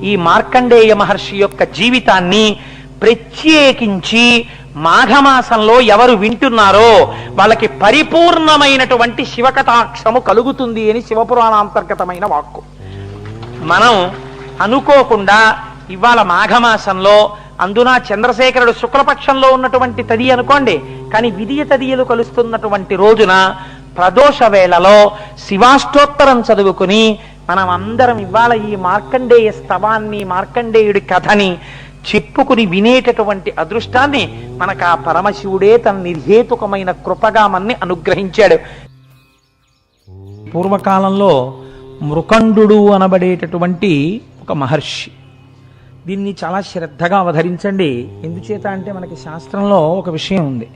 ఈ మార్కండేయ మహర్షి యొక్క జీవితాన్ని ప్రత్యేకించి మాఘమాసంలో ఎవరు వింటున్నారో వాళ్ళకి పరిపూర్ణమైనటువంటి శివకటాక్షము కలుగుతుంది అని శివపురాణాంతర్గతమైన వాక్కు. మనం అనుకోకుండా ఇవాళ మాఘమాసంలో, అందున చంద్రశేఖరుడు శుక్లపక్షంలో ఉన్నటువంటి తది అనుకోండి, కానీ విదియ తదియలు కలుస్తున్నటువంటి రోజున ప్రదోష వేళలో శివాష్టోత్తరం చదువుకుని మనం అందరం ఇవాళ ఈ మార్కండేయ స్తవాన్ని, మార్కండేయుడి కథని చెప్పుకుని వినేటటువంటి అదృష్టాన్ని మనకు ఆ పరమశివుడే తన నిర్హేతుకమైన కృపగా మన్ని అనుగ్రహించాడు. పూర్వకాలంలో మృకండు అనబడేటటువంటి ఒక మహర్షి, దీన్ని చాలా శ్రద్ధగా అవధరించండి. ఎందుచేత అంటే మనకి శాస్త్రంలో ఒక విషయం ఉంది,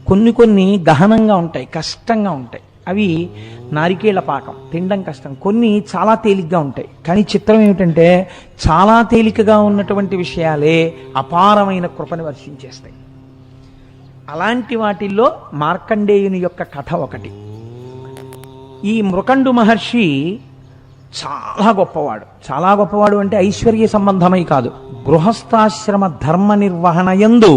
కొన్ని గహనంగా ఉంటాయి, కష్టంగా ఉంటాయి. అవి నారికేళ్ల పాకం తినడం కష్టం. కొన్ని చాలా తేలిగ్గా ఉంటాయి. కానీ చిత్రం ఏమిటంటే చాలా తేలికగా ఉన్నటువంటి విషయాలే అపారమైన కృపని వర్షించేస్తాయి. అలాంటి వాటిల్లో మార్కండేయుని యొక్క కథ ఒకటి. ఈ మృకండు మహర్షి చాలా గొప్పవాడు అంటే ఐశ్వర్య సంబంధమై కాదు, గృహస్థాశ్రమ ధర్మ నిర్వహణ యందు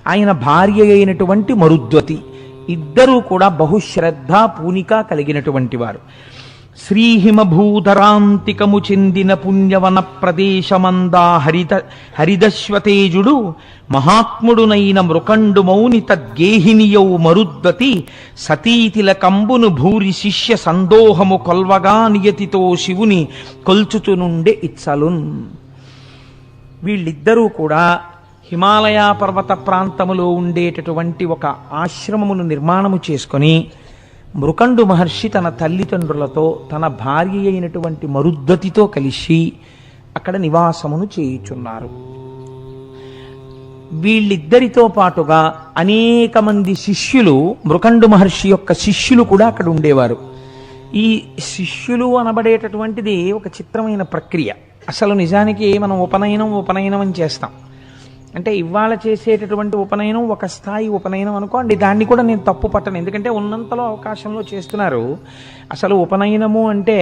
ఆయన భార్య అయినటువంటి మరుద్వతి ఇద్దరూ కూడా బహుశ్రద్ధ పూనిక కలిగినటువంటి వారు. శ్రీహిమభూధరాంతికము చెందిన పుణ్యవన ప్రదేశమందా హరిదశ్వతేజుడు మహాత్ముడునైన మృకండు మౌని తద్గేహినియౌ మరుద్వతి సతీతిల కంబును భూరి శిష్య సందోహము కొల్వగా నియతితో శివుని కొల్చుచునుండే ఇచ్చలున్. వీళ్ళిద్దరూ కూడా హిమాలయ పర్వత ప్రాంతములో ఉండేటటువంటి ఒక ఆశ్రమమును నిర్మాణము చేసుకొని మృకండు మహర్షి తన తల్లిదండ్రులతో తన భార్య అయినటువంటి మరుద్వతితో కలిసి అక్కడ నివాసమును చేయుచున్నారు. వీళ్ళిద్దరితో పాటుగా అనేక మంది శిష్యులు, మృకండు మహర్షి యొక్క శిష్యులు కూడా అక్కడ ఉండేవారు. ఈ శిష్యులు అనబడేటటువంటిది ఒక చిత్రమైన ప్రక్రియ. అసలు నిజానికి మనం ఉపనయనం అని చేస్తాం. అంటే ఇవాళ చేసేటటువంటి ఉపనయనం ఒక స్థాయి ఉపనయనం అనుకోండి, దాన్ని కూడా నేను తప్పు పట్టను, ఎందుకంటే ఉన్నంతలో అవకాశంలో చేస్తున్నారు. అసలు ఉపనయనము అంటే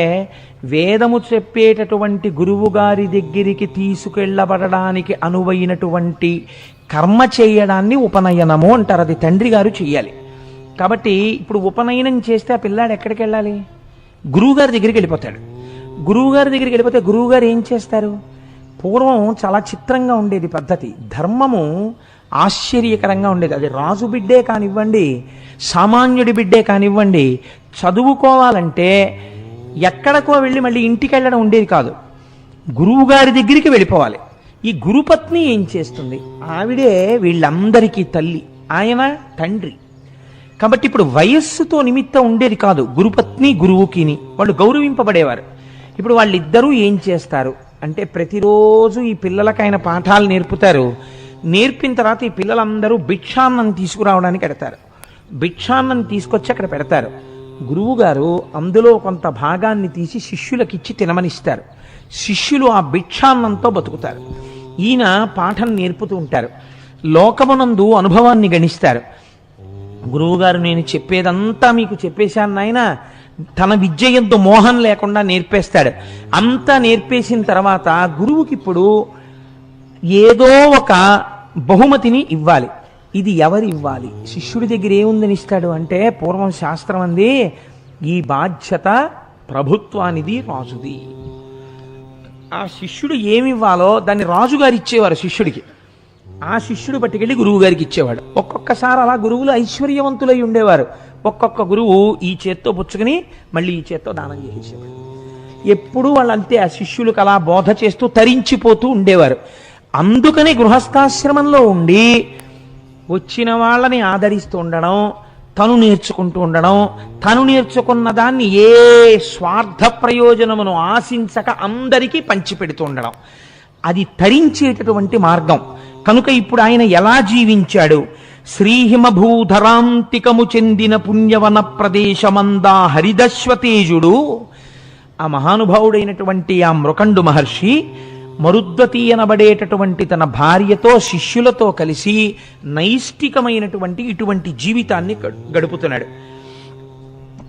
వేదము చెప్పేటటువంటి గురువు గారి దగ్గరికి తీసుకెళ్ళబడడానికి అనువైనటువంటి కర్మ చేయడాన్ని ఉపనయనము అంటారు. అది తండ్రి గారు చెయ్యాలి. కాబట్టి ఇప్పుడు ఉపనయనం చేస్తే ఆ పిల్లాడు ఎక్కడికి వెళ్ళాలి? గురువుగారి దగ్గరికి వెళ్ళిపోతాడు. గురువుగారి దగ్గరికి వెళ్ళిపోతే గురువుగారు ఏం చేస్తారు? పూర్వం చాలా చిత్రంగా ఉండేది పద్ధతి. ధర్మము ఆశ్చర్యకరంగా ఉండేది. అది రాజు బిడ్డే కానివ్వండి, సామాన్యుడి బిడ్డే కానివ్వండి, చదువుకోవాలంటే ఎక్కడికో వెళ్ళి మళ్ళీ ఇంటికి వెళ్ళడం ఉండేది కాదు, గురువుగారి దగ్గరికి వెళ్ళిపోవాలి. ఈ గురుపత్ని ఏం చేస్తుంది? ఆవిడే వీళ్ళందరికీ తల్లి, ఆయన తండ్రి. కాబట్టి ఇప్పుడు వయస్సుతో నిమిత్తం ఉండేది కాదు, గురుపత్ని గురువుకిని వాళ్ళు గౌరవింపబడేవారు. ఇప్పుడు వాళ్ళిద్దరూ ఏం చేస్తారు అంటే ప్రతిరోజు ఈ పిల్లలకు ఆయన పాఠాలు నేర్పుతారు. నేర్పిన తర్వాత ఈ పిల్లలందరూ భిక్షాన్నం తీసుకురావడానికి పెడతారు. భిక్షాన్నం తీసుకొచ్చి అక్కడ పెడతారు. గురువుగారు అందులో కొంత భాగాన్ని తీసి శిష్యులకిచ్చి తినమనిస్తారు. శిష్యులు ఆ భిక్షాన్నంతో బతుకుతారు. ఈయన పాఠం నేర్పుతూ ఉంటారు. లోకమునందు అనుభవాన్ని గణిస్తారు. గురువుగారు నేను చెప్పేదంతా మీకు చెప్పేశాను నాయన, తన విద్య యందు మోహం లేకుండా నేర్పేస్తాడు. అంతా నేర్పేసిన తర్వాత గురువుకి ఇప్పుడు ఏదో ఒక బహుమతిని ఇవ్వాలి. ఇది ఎవరు ఇవ్వాలి? శిష్యుడి దగ్గర ఏముందని ఇస్తాడు అంటే, పూర్వం శాస్త్రం అంది, ఈ బాధ్యత ప్రభుత్వానిది, రాజుది. ఆ శిష్యుడు ఏమివ్వాలో దాన్ని రాజుగారు ఇచ్చేవారు శిష్యుడికి. ఆ శిష్యుడు పట్టుకెళ్ళి గురువు గారికి ఇచ్చేవాడు. ఒక్కొక్కసారి అలా గురువులు ఐశ్వర్యవంతులై ఉండేవారు. ఒక్కొక్క గురువు ఈ చేత్తో పుచ్చుకుని మళ్ళీ ఈ చేత్తో దానం చేసేవాడు. ఎప్పుడు వాళ్ళంతే ఆ శిష్యులకు అలా బోధ చేస్తూ తరించిపోతూ ఉండేవారు. అందుకని గృహస్థాశ్రమంలో ఉండి వచ్చిన వాళ్ళని ఆదరిస్తూ ఉండడం, తను నేర్చుకుంటూ ఉండడం, తను నేర్చుకున్న దాన్ని ఏ స్వార్థ ప్రయోజనమును ఆశించక అందరికీ పంచిపెడుతూ ఉండడం, అది తరించేటటువంటి మార్గం. కనుక ఇప్పుడు ఆయన ఎలా జీవించాడు? శ్రీహిమభూధరాంతికము చెందిన పుణ్యవన ప్రదేశమందా హరిదశ్వతేజుడు, ఆ మహానుభావుడైనటువంటి ఆ మృకండు మహర్షి మరుద్వతి అనబడేటటువంటి తన భార్యతో శిష్యులతో కలిసి నైష్టికమైనటువంటి ఇటువంటి జీవితాన్ని గడుపుతున్నాడు.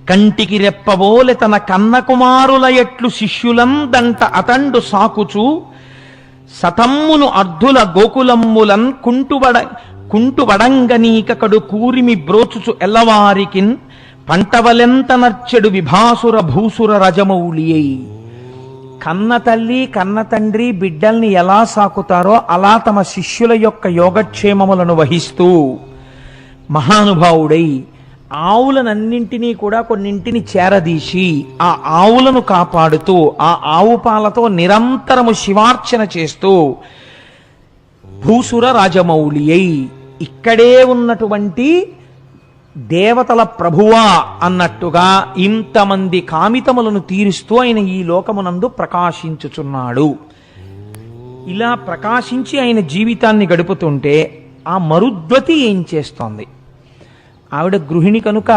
కంటికి రెప్పబోలె తన కన్న కుమారుల ఎట్లు శిష్యులందంట అతండు సాకుచు సతమ్మును అర్ధుల గోకులమ్ములన్ కుంటువడంగనీకడు కూరిమి బ్రోచుచు ఎల్లవారికిన్ పంటవలెంత నర్చెడు విభాసుర భూసుర రజమౌళియై. కన్న తల్లి కన్న తండ్రి బిడ్డల్ని ఎలా సాకుతారో అలా తమ శిష్యుల యొక్క యోగక్షేమములను వహిస్తూ మహానుభావుడై ఆవులనన్నింటినీ కూడా కొన్నింటిని చేరదీసి ఆ ఆవులను కాపాడుతూ ఆ ఆవు పాలతో నిరంతరము శివార్చన చేస్తూ భూసుర రాజమౌళి అయి ఇక్కడే ఉన్నటువంటి దేవతల ప్రభువా అన్నట్టుగా ఇంతమంది కామితములను తీరుస్తూ ఆయన ఈ లోకమునందు ప్రకాశించుచున్నాడు. ఇలా ప్రకాశించి ఆయన జీవితాన్ని గడుపుతుంటే ఆ మరుద్వతి ఏం చేస్తోంది? ఆవిడ గృహిణి కనుక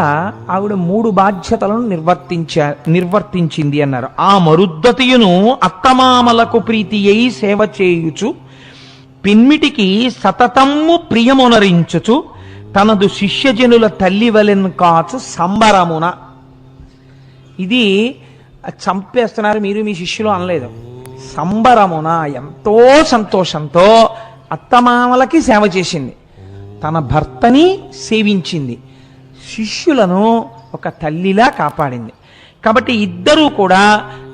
ఆవిడ 3 బాధ్యతలను నిర్వర్తించింది అన్నారు. ఆ మరుద్వతియును అత్తమామలకు ప్రీతి అయి సేవ చేయుచు పిన్మిటికి సతతమ్ము ప్రియమునరించుచు తనదు శిష్యజనుల తల్లి వలెన్ కాచు సంబరమున. ఇది చంపేస్తున్నారు మీరు మీ శిష్యులు అనలేదు. సంబరమున ఎంతో సంతోషంతో అత్తమామలకి సేవ చేసింది, తన భర్తని సేవించింది, శిష్యులను ఒక తల్లిలా కాపాడింది. కాబట్టి ఇద్దరూ కూడా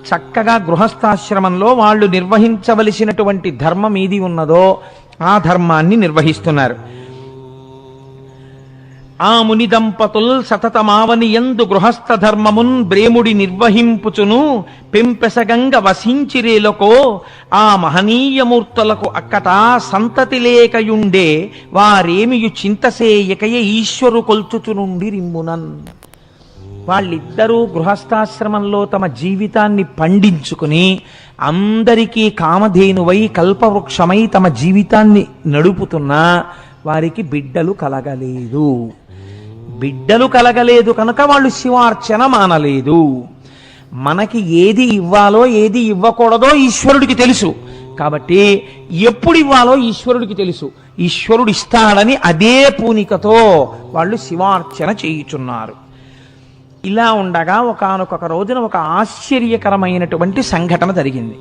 చక్కగా గృహస్థాశ్రమంలో వాళ్ళు నిర్వహించవలసినటువంటి ధర్మం ఏది ఉన్నదో ఆ ధర్మాన్ని నిర్వహిస్తున్నారు. ఆ ముని దంపతుల్ సతతమావని యందు గృహస్థ ధర్మమున్ బ్రేముడి నిర్వహింపుచును పెంపెసగంగ వసించిరేలకో ఆ మహనీయమూర్తులకు అక్కట సంతతి లేకయుండే వారేమియు చింతసేయకయ ఈశ్వరు కొల్చుచునుండి రిమ్మునన్. వాళ్ళిద్దరూ గృహస్థాశ్రమంలో తమ జీవితాన్ని పండించుకుని అందరికీ కామధేనువై కల్పవృక్షమై తమ జీవితాన్ని నడుపుతున్నా వారికి బిడ్డలు కలగలేదు. బిడ్డలు కలగలేదు కనుక వాళ్ళు శివార్చన మానలేదు. మనకి ఏది ఇవ్వాలో ఏది ఇవ్వకూడదో ఈశ్వరుడికి తెలుసు. కాబట్టి ఎప్పుడు ఇవ్వాలో ఈశ్వరుడికి తెలుసు. ఈశ్వరుడు ఇస్తాడని అదే పూనికతో వాళ్ళు శివార్చన చేయుచున్నారు. ఇలా ఉండగా ఒకానొక రోజున ఒక ఆశ్చర్యకరమైనటువంటి సంఘటన జరిగింది.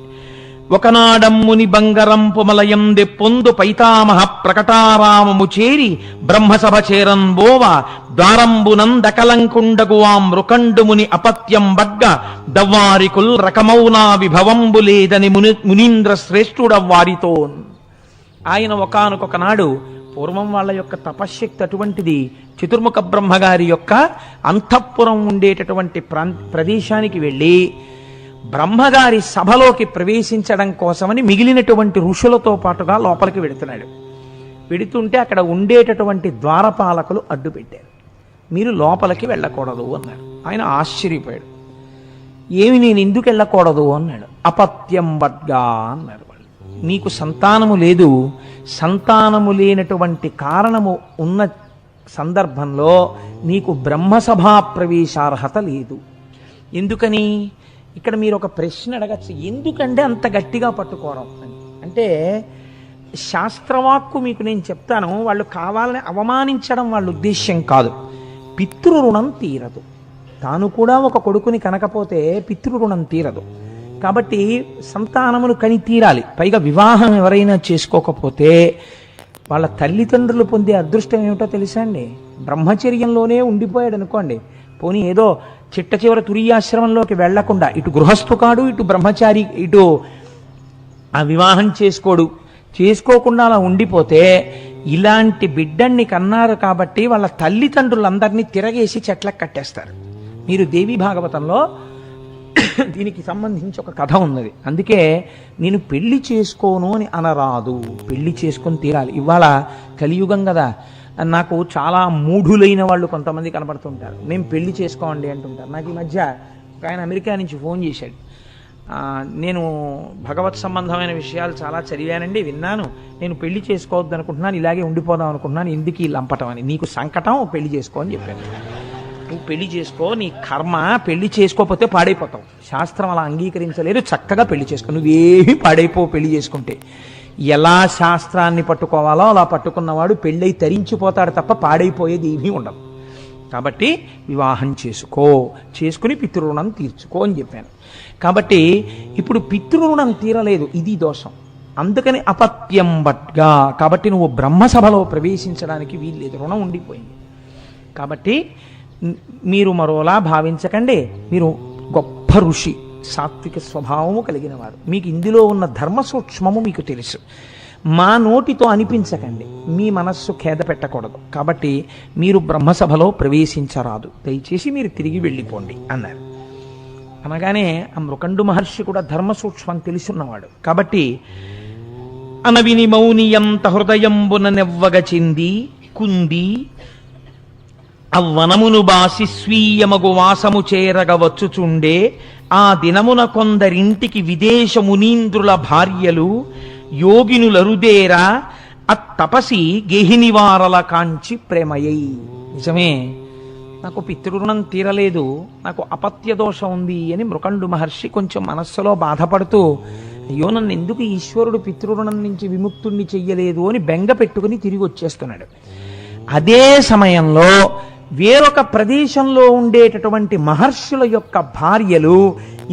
ఒకనాడమ్ముని బంగరంపు మలయం దెప్పొందు పైతామహ ప్రకటారామము చేరి బ్రహ్మసభ చేరన్బోవ ద్వారంబునందకలంకుండగు ఆ మృకండుముని అపత్యం బగ్గ దవ్వారికుల్ రకమౌనా విభవంబు లేదని మునీంద్ర శ్రేష్ఠుడవ్వారితో. ఆయన ఒకానొక నాడు పూర్వం వాళ్ళ యొక్క తపశ్శక్తి అటువంటిది. చతుర్ముఖ బ్రహ్మగారి యొక్క అంతఃపురం ఉండేటటువంటి ప్రదేశానికి వెళ్ళి బ్రహ్మగారి సభలోకి ప్రవేశించడం కోసమని మిగిలినటువంటి ఋషులతో పాటుగా లోపలికి వెడుతున్నాడు. వెడుతుంటే అక్కడ ఉండేటటువంటి ద్వారపాలకులు అడ్డుపెట్టారు. మీరు లోపలికి వెళ్ళకూడదు అన్నారు. ఆయన ఆశ్చర్యపోయాడు. ఏమి నేను ఎందుకు వెళ్ళకూడదు అన్నాడు. అపత్యం బడ్గా అన్నారు వాళ్ళు. నీకు సంతానము లేదు, సంతానము లేనటువంటి కారణము ఉన్న సందర్భంలో నీకు బ్రహ్మసభా ప్రవేశార్హత లేదు. ఎందుకని? ఇక్కడ మీరు ఒక ప్రశ్న అడగచ్చు, ఎందుకంటే అంత గట్టిగా పట్టుకోవడం అని. అంటే శాస్త్రవాక్కు మీకు నేను చెప్తాను, వాళ్ళు కావాలని అవమానించడం వాళ్ళ ఉద్దేశ్యం కాదు. పితృరుణం తీరదు. తాను కూడా ఒక కొడుకుని కనకపోతే పితృరుణం తీరదు. కాబట్టి సంతానమును కని తీరాలి. పైగా వివాహం ఎవరైనా చేసుకోకపోతే వాళ్ళ తల్లిదండ్రులు పొందే అదృష్టం ఏమిటో తెలుసా అండి? బ్రహ్మచర్యంలోనే ఉండిపోయాడు అనుకోండి, పోనీ ఏదో చిట్ట చివరి తురియాశ్రమంలోకి వెళ్లకుండా ఇటు గృహస్థు కాడు, ఇటు బ్రహ్మచారి, ఇటు ఆ వివాహం చేసుకోకుండా అలా ఉండిపోతే ఇలాంటి బిడ్డన్ని కన్నారు కాబట్టి వాళ్ళ తల్లిదండ్రులందరినీ తిరగేసి చెట్లకు కట్టేస్తారు. మీరు దేవి భాగవతంలో దీనికి సంబంధించి ఒక కథ ఉన్నది. అందుకే నేను పెళ్లి చేసుకోను అని అనరాదు, పెళ్లి చేసుకొని తీరాలి. ఇవాళ కలియుగం కదా, నాకు చాలా మూఢులైన వాళ్ళు కొంతమంది కనపడుతుంటారు. మేము పెళ్లి చేసుకోండి అంటుంటారు. నాకు ఈ మధ్య ఆయన అమెరికా నుంచి ఫోన్ చేశాడు. నేను భగవత్ సంబంధమైన విషయాలు చాలా చదివానండి, విన్నాను, నేను పెళ్లి చేసుకోవద్దు అనుకుంటున్నాను, ఇలాగే ఉండిపోదాం అనుకుంటున్నాను, ఎందుకు ఈ లంపటం అని. నీకు సంకటం, పెళ్లి చేసుకో అని చెప్పాను. నువ్వు పెళ్లి చేసుకో, నీ కర్మ, పెళ్లి చేసుకోకపోతే పాడైపోతావు. శాస్త్రం అలా అంగీకరించలేదు. చక్కగా పెళ్లి చేసుకో, నువ్వేమీ పాడైపోవు పెళ్లి చేసుకుంటే. ఎలా శాస్త్రాన్ని పట్టుకోవాలో అలా పట్టుకున్నవాడు పెళ్ళై తరించిపోతాడు తప్ప పాడైపోయేది ఏమీ ఉండదు. కాబట్టి వివాహం చేసుకుని పితృరుణం తీర్చుకో అని చెప్పాను. కాబట్టి ఇప్పుడు పితృరుణం తీరలేదు, ఇది దోషం. అందుకని అపత్యం బట్గా, కాబట్టి నువ్వు బ్రహ్మసభలో ప్రవేశించడానికి వీల్లేదు, రుణం ఉండిపోయింది. కాబట్టి మీరు మరోలా భావించకండి, మీరు గొప్ప ఋషి, సాత్విక స్వభావము కలిగిన వారు, మీకు ఇందులో ఉన్న ధర్మ సూక్ష్మము మీకు తెలుసు. మా నోటితో అనిపించకండి, మీ మనస్సు ఖేద పెట్టకూడదు, కాబట్టి మీరు బ్రహ్మసభలో ప్రవేశించరాదు, దయచేసి మీరు తిరిగి వెళ్ళిపోండి అన్నారు. అనగానే ఆ మృకండు మహర్షి కూడా ధర్మ సూక్ష్మం తెలుసున్నవాడు కాబట్టి అనవిని మౌనియంత హృదయంబున నెవ్వగ చెంది కుంది అవ్వనమును బాసి స్వీయమగు వాసము చేరగ వచ్చుచుండే ఆ దినమున కొందరింటికి విదేశ మునీంద్రుల భార్యలు యోగినులరుదేరా అత్తపసి గేహినివారల కాంచి ప్రేమయై. నిజమే, నాకు పితృరుణం తీరలేదు, నాకు అపత్య దోషం ఉంది అని మృకండు మహర్షి కొంచెం మనస్సులో బాధపడుతూ, అయ్యో నన్ను ఎందుకు ఈశ్వరుడు పితృరుణం నుంచి విముక్తుణ్ణి చెయ్యలేదు అని బెంగ పెట్టుకుని తిరిగి వచ్చేస్తున్నాడు. అదే సమయంలో వేరొక ప్రదేశంలో ఉండేటటువంటి మహర్షుల యొక్క భార్యలు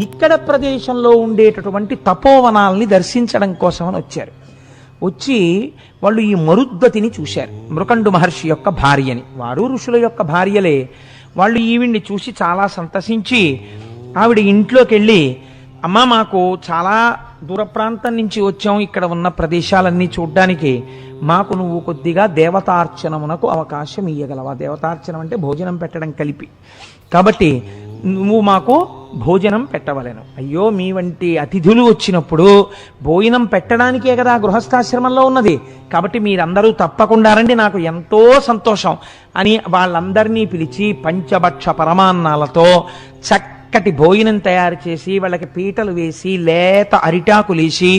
ఇక్కడ ప్రదేశంలో ఉండేటటువంటి తపోవనాల్ని దర్శించడం కోసమని వచ్చారు. వచ్చి వాళ్ళు ఈ మరుద్వతిని చూశారు, మృకండు మహర్షి యొక్క భార్యని. వారు ఋషుల యొక్క భార్యలే. వాళ్ళు ఈవిడ్ని చూసి చాలా సంతసించి ఆవిడ ఇంట్లోకి వెళ్ళి, అమ్మ మాకు చాలా దూర ప్రాంతం నుంచి వచ్చాం, ఇక్కడ ఉన్న ప్రదేశాలన్నీ చూడ్డానికి, మాకు నువ్వు కొద్దిగా దేవతార్చనమునకు అవకాశం ఇయ్యగలవా? దేవతార్చనం అంటే భోజనం పెట్టడం కలిపి, కాబట్టి నువ్వు మాకు భోజనం పెట్టవలెను. అయ్యో మీ వంటి అతిథులు వచ్చినప్పుడు భోజనం పెట్టడానికే కదా గృహస్థాశ్రమంలో ఉన్నది, కాబట్టి మీరందరూ తప్పకుండా రండి, నాకు ఎంతో సంతోషం అని వాళ్ళందరినీ పిలిచి పంచభక్ష పరమాన్నాలతో చక్కటి భోజనం తయారు చేసి వాళ్ళకి పీటలు వేసి లేత అరిటాకులేసి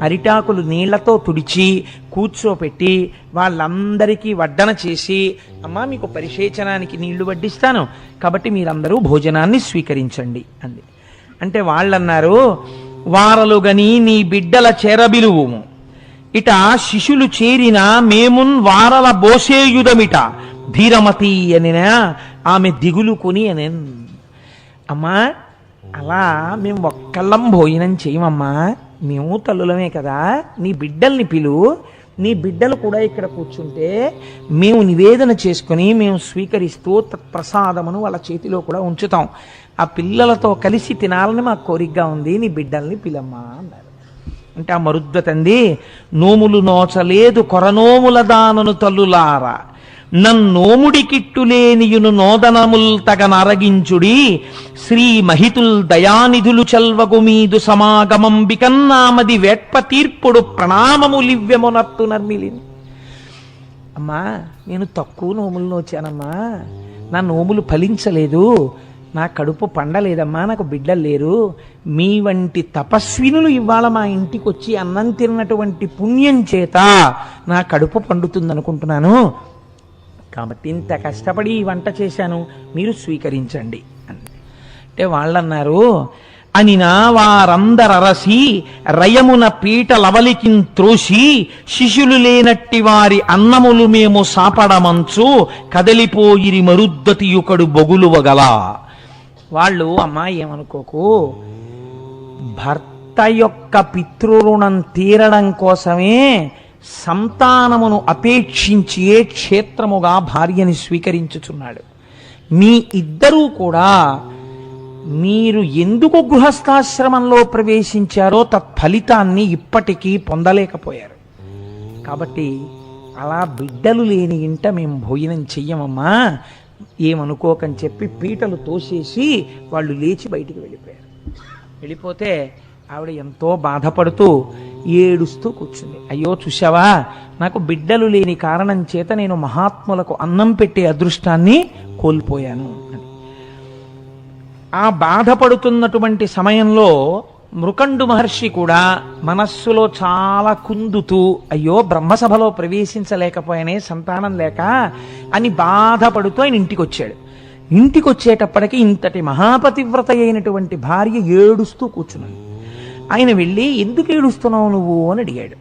అరిటాకులు నీళ్లతో తుడిచి కూర్చోపెట్టి వాళ్ళందరికీ వడ్డన చేసి, అమ్మా మీకు పరిశేచనానికి నీళ్లు వడ్డిస్తాను, కాబట్టి మీరందరూ భోజనాన్ని స్వీకరించండి అంది. అంటే వాళ్ళన్నారు, వారలుగని నీ బిడ్డల చేరబిలువుము ఇట శిశులు చేరిన మేమున్ వారల బోసేయుదమిట ధీరమతి అనినా ఆమె దిగులు కొని అనెన్. అమ్మా అలా మేము ఒక్కళ్ళం భోజనం చేయమమ్మా, మేము తల్లులమే కదా, నీ బిడ్డల్ని పిలు, నీ బిడ్డలు కూడా ఇక్కడ కూర్చుంటే మేము నివేదన చేసుకుని మేము స్వీకరిస్తూ తత్ప్రసాదమును వాళ్ళ చేతిలో కూడా ఉంచుతాం, ఆ పిల్లలతో కలిసి తినాలని మాకు కోరికగా ఉంది, నీ బిడ్డల్ని పిలమ్మా అన్నారు. అంటే ఆ మరుద్వతంది, నోములు నోచలేదు కొరనోముల దానను తల్లులారా నన్నోముడి కిట్టులేనియును నోదనముల్ తగ నరగించుడి శ్రీ మహితుల్ దయానిధులు చల్వగు మీదు సమాగమంబికన్నామది వేట్ప తీర్పుడు ప్రణామములివ్యమునత్తు నర్మిలిని. అమ్మా నేను తక్కువ నోములు నోచానమ్మా, నా నోములు ఫలించలేదు, నా కడుపు పండలేదమ్మా, నాకు బిడ్డలు లేరు, మీ వంటి తపస్వినులు ఇవాళ మా ఇంటికి వచ్చి అన్నం తిన్నటువంటి పుణ్యం చేత నా కడుపు పండుతుందనుకుంటున్నాను, కాబట్టి ఇంత కష్టపడి ఈ వంట చేశాను, మీరు స్వీకరించండి అని. అంటే వాళ్ళన్నారు, అనినా వారందరరసి రయమున పీట లవలికిన్ త్రోసి శిశులు లేనట్టి వారి అన్నములు మేము సాపడమంచు కదలిపోయిరి మరుద్దతియుకడు బొగులువగల. వాళ్ళు, అమ్మా ఏమనుకోకు, భర్త యొక్క పితృరుణం తీరడం కోసమే సంతానమును అపేక్షించే క్షేత్రముగా భార్యని స్వీకరించుచున్నాడు. మీ ఇద్దరూ కూడా మీరు ఎందుకు గృహస్థాశ్రమంలో ప్రవేశించారో తత్ఫలితాన్ని ఇప్పటికీ పొందలేకపోయారు, కాబట్టి అలా బిడ్డలు లేని ఇంట మేము భోజనం చెయ్యమమ్మా, ఏమనుకోకని చెప్పి పీటలు తోసేసి వాళ్ళు లేచి బయటికి వెళ్ళిపోయారు. వెళ్ళిపోతే ఆవిడ ఎంతో బాధపడుతూ ఏడుస్తూ కూర్చుంది. అయ్యో చూశావా, నాకు బిడ్డలు లేని కారణం చేత నేను మహాత్ములకు అన్నం పెట్టే అదృష్టాన్ని కోల్పోయాను అని. ఆ బాధపడుతున్నటువంటి సమయంలో మృకండు మహర్షి కూడా మనస్సులో చాలా కుందుతూ, అయ్యో బ్రహ్మసభలో ప్రవేశించలేకపోయానే సంతానం లేక అని బాధపడుతూ ఆయన ఇంటికి వచ్చాడు. ఇంటికి వచ్చేటప్పటికి ఇంతటి మహాపతివ్రత అయినటువంటి భార్య ఏడుస్తూ కూర్చున్నాడు. ఆయన వెళ్ళి, ఎందుకు ఏడుస్తున్నావు నువ్వు అని అడిగాడు.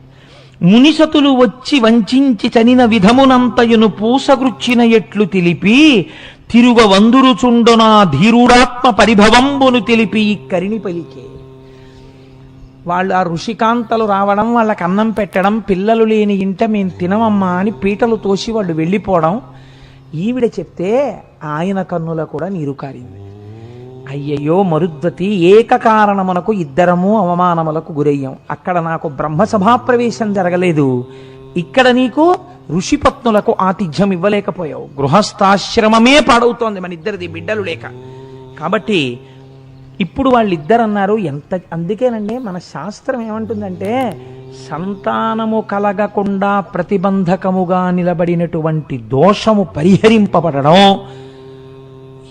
మునిసతులు వచ్చి వంచించి చనిన విధమునంతయును పూసగృచ్చిన ఎట్లు తెలిపి తిరుగ వందురుచుండునా ధీరుడాత్మ పరిభవంబును తెలిపి కరిని పలికే. వాళ్ళు ఆ ఋషికాంతలు రావడం, వాళ్ళకి అన్నం పెట్టడం, పిల్లలు లేని ఇంట మేము తినమమ్మా అని పీటలు తోసి వాళ్ళు వెళ్ళిపోవడం ఈవిడ చెప్తే ఆయన కన్నుల కూడా నీరు కారింది. అయ్యయ్యో మరుద్వతి, ఏకకారణమునకు ఇద్దరము అవమానములకు గురయ్యాం. అక్కడ నాకు బ్రహ్మసభాప్రవేశం జరగలేదు, ఇక్కడ నీకు ఋషిపత్నులకు ఆతిథ్యం ఇవ్వలేకపోయావు. గృహస్థాశ్రమమే పాడవుతోంది మన ఇద్దరిది బిడ్డలు లేక. కాబట్టి ఇప్పుడు వాళ్ళిద్దరు అన్నారు ఎంత. అందుకేనండి మన శాస్త్రం ఏమంటుందంటే, సంతానము కలగకుండా ప్రతిబంధకముగా నిలబడినటువంటి దోషము పరిహరింపబడడం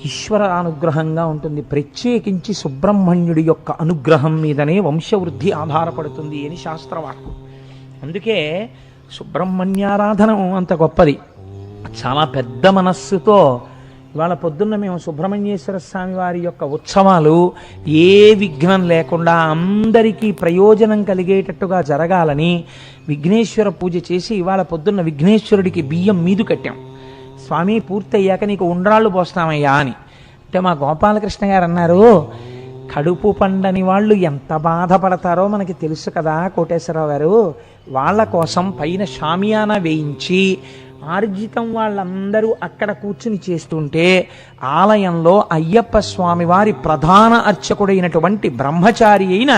ఈశ్వర అనుగ్రహంగా ఉంటుంది. ప్రత్యేకించి సుబ్రహ్మణ్యుడి యొక్క అనుగ్రహం మీదనే వంశవృద్ధి ఆధారపడుతుంది అని శాస్త్రవాక్కు. అందుకే సుబ్రహ్మణ్యారాధన అంత గొప్పది. చాలా పెద్ద మనస్సుతో ఇవాళ పొద్దున్న మేము సుబ్రహ్మణ్యేశ్వర స్వామి వారి యొక్క ఉత్సవాలు ఏ విఘ్నం లేకుండా అందరికీ ప్రయోజనం కలిగేటట్టుగా జరగాలని విఘ్నేశ్వర పూజ చేసి ఇవాళ పొద్దున్న విఘ్నేశ్వరుడికి బియ్యం మీదు కట్టాం. స్వామి పూర్తయ్యాక నీకు ఉండ్రాళ్ళు పోస్తామయ్యా అని అంటే మా గోపాలకృష్ణ గారు అన్నారు, కడుపు పండని వాళ్ళు ఎంత బాధపడతారో మనకి తెలుసు కదా కోటేశ్వరరావు గారు. వాళ్ళ కోసం పైన షామియానా వేయించి ఆర్జితం వాళ్ళందరూ అక్కడ కూర్చుని చేస్తుంటే ఆలయంలో అయ్యప్ప స్వామి వారి ప్రధాన అర్చకుడైనటువంటి బ్రహ్మచారి అయిన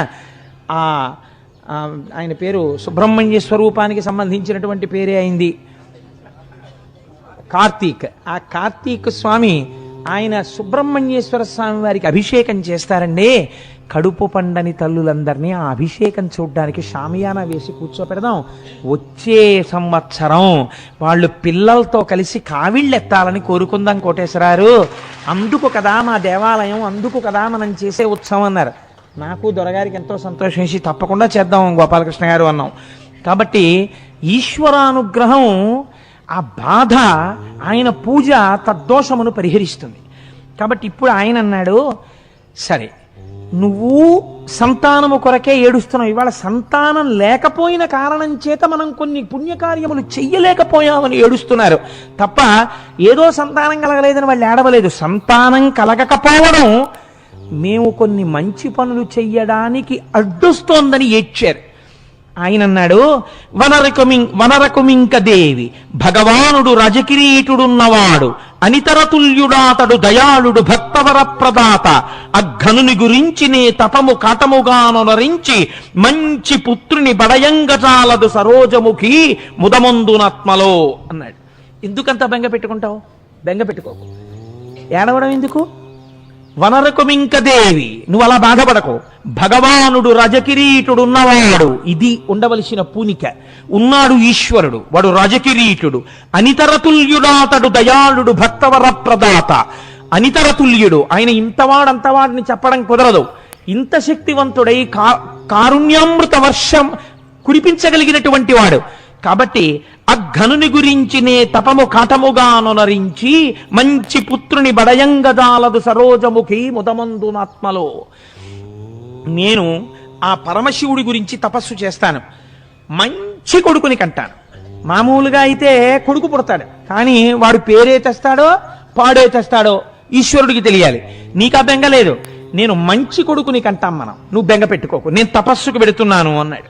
ఆయన పేరు సుబ్రహ్మణ్య స్వరూపానికి సంబంధించినటువంటి పేరే అయింది కార్తీక్. ఆ కార్తీక్ స్వామి ఆయన సుబ్రహ్మణ్యేశ్వర స్వామి వారికి అభిషేకం చేస్తారండి. కడుపు పండని తల్లులందరినీ ఆ అభిషేకం చూడ్డానికి షామియానా వేసి కూర్చోపెడదాం. వచ్చే సంవత్సరం వాళ్ళు పిల్లలతో కలిసి కావిళ్ళెత్తాలని కోరుకుందాం కోటేశ్వరారు. అందుకు కదా మా దేవాలయం, అందుకు కదా మనం చేసే ఉత్సవం అన్నారు. నాకు దొరగారికి ఎంతో సంతోషం వేసి తప్పకుండా చేద్దాం గోపాలకృష్ణ గారు అన్నాం. కాబట్టి ఈశ్వరానుగ్రహం, ఆ బాధ, ఆయన పూజ తద్దోషమును పరిహరిస్తుంది. కాబట్టి ఇప్పుడు ఆయన అన్నాడు, సరే నువ్వు సంతానము కొరకే ఏడుస్తున్నావు. ఇవాళ సంతానం లేకపోయిన కారణం చేత మనం కొన్ని పుణ్యకార్యములు చెయ్యలేకపోయామని ఏడుస్తున్నారు తప్ప ఏదో సంతానం కలగలేదని వాళ్ళు ఏడవలేదు. సంతానం కలగకపోవడం మేము కొన్ని మంచి పనులు చెయ్యడానికి అడ్డొస్తోందని ఏడ్చారు. ఆయన అన్నాడు, వనరకుమింక దేవి భగవానుడు రజకిరీటుడున్నవాడు అనితరతుల్యుడాతడు దయాళుడు భక్తవర ప్రదాత అఘనుని గురించి నే తపము కాటముగానొనరించి మంచి పుత్రుని బడయంగజాలదు సరోజముఖి ముదమందునాత్మలో అన్నాడు. ఎందుకంత బెంగ పెట్టుకుంటావు? బెంగ పెట్టుకోకు. ఏడవడం ఎందుకు? వనరకుమింక దేవి, నువ్వు అలా బాధపడకు. భగవానుడు రజకిరీటుడున్నవాడు, ఇది ఉండవలసిన పూనిక. ఉన్నాడు ఈశ్వరుడు, వాడు రజకిరీటుడు. అనితరతుల్యుడాతడు దయాళుడు భక్తవర ప్రదాత. అనితరతుల్యుడు, ఆయన ఇంతవాడంతవాడిని చెప్పడం కుదరదు. ఇంత శక్తివంతుడై కారుణ్యామృత వర్షం కురిపించగలిగినటువంటి వాడు. కాబట్టి అఘనుని గురించి నే తపము కాటముగానొనరించి మంచి పుత్రుని బడయంగజాలదు సరోజముఖి ముదమందునాత్మలో. నేను ఆ పరమశివుడి గురించి తపస్సు చేస్తాను, మంచి కొడుకుని కంటాను. మామూలుగా అయితే కొడుకు పుడతాడు, కానీ వాడు పేరే తెస్తాడో పాడే తెస్తాడో ఈశ్వరుడికి తెలియాలి. నీకా బెంగ లేదు. నేను మంచి కొడుకుని కంటాం మనం, నువ్వు బెంగ పెట్టుకోకు, నేను తపస్సుకు పెడుతున్నాను అన్నాడు.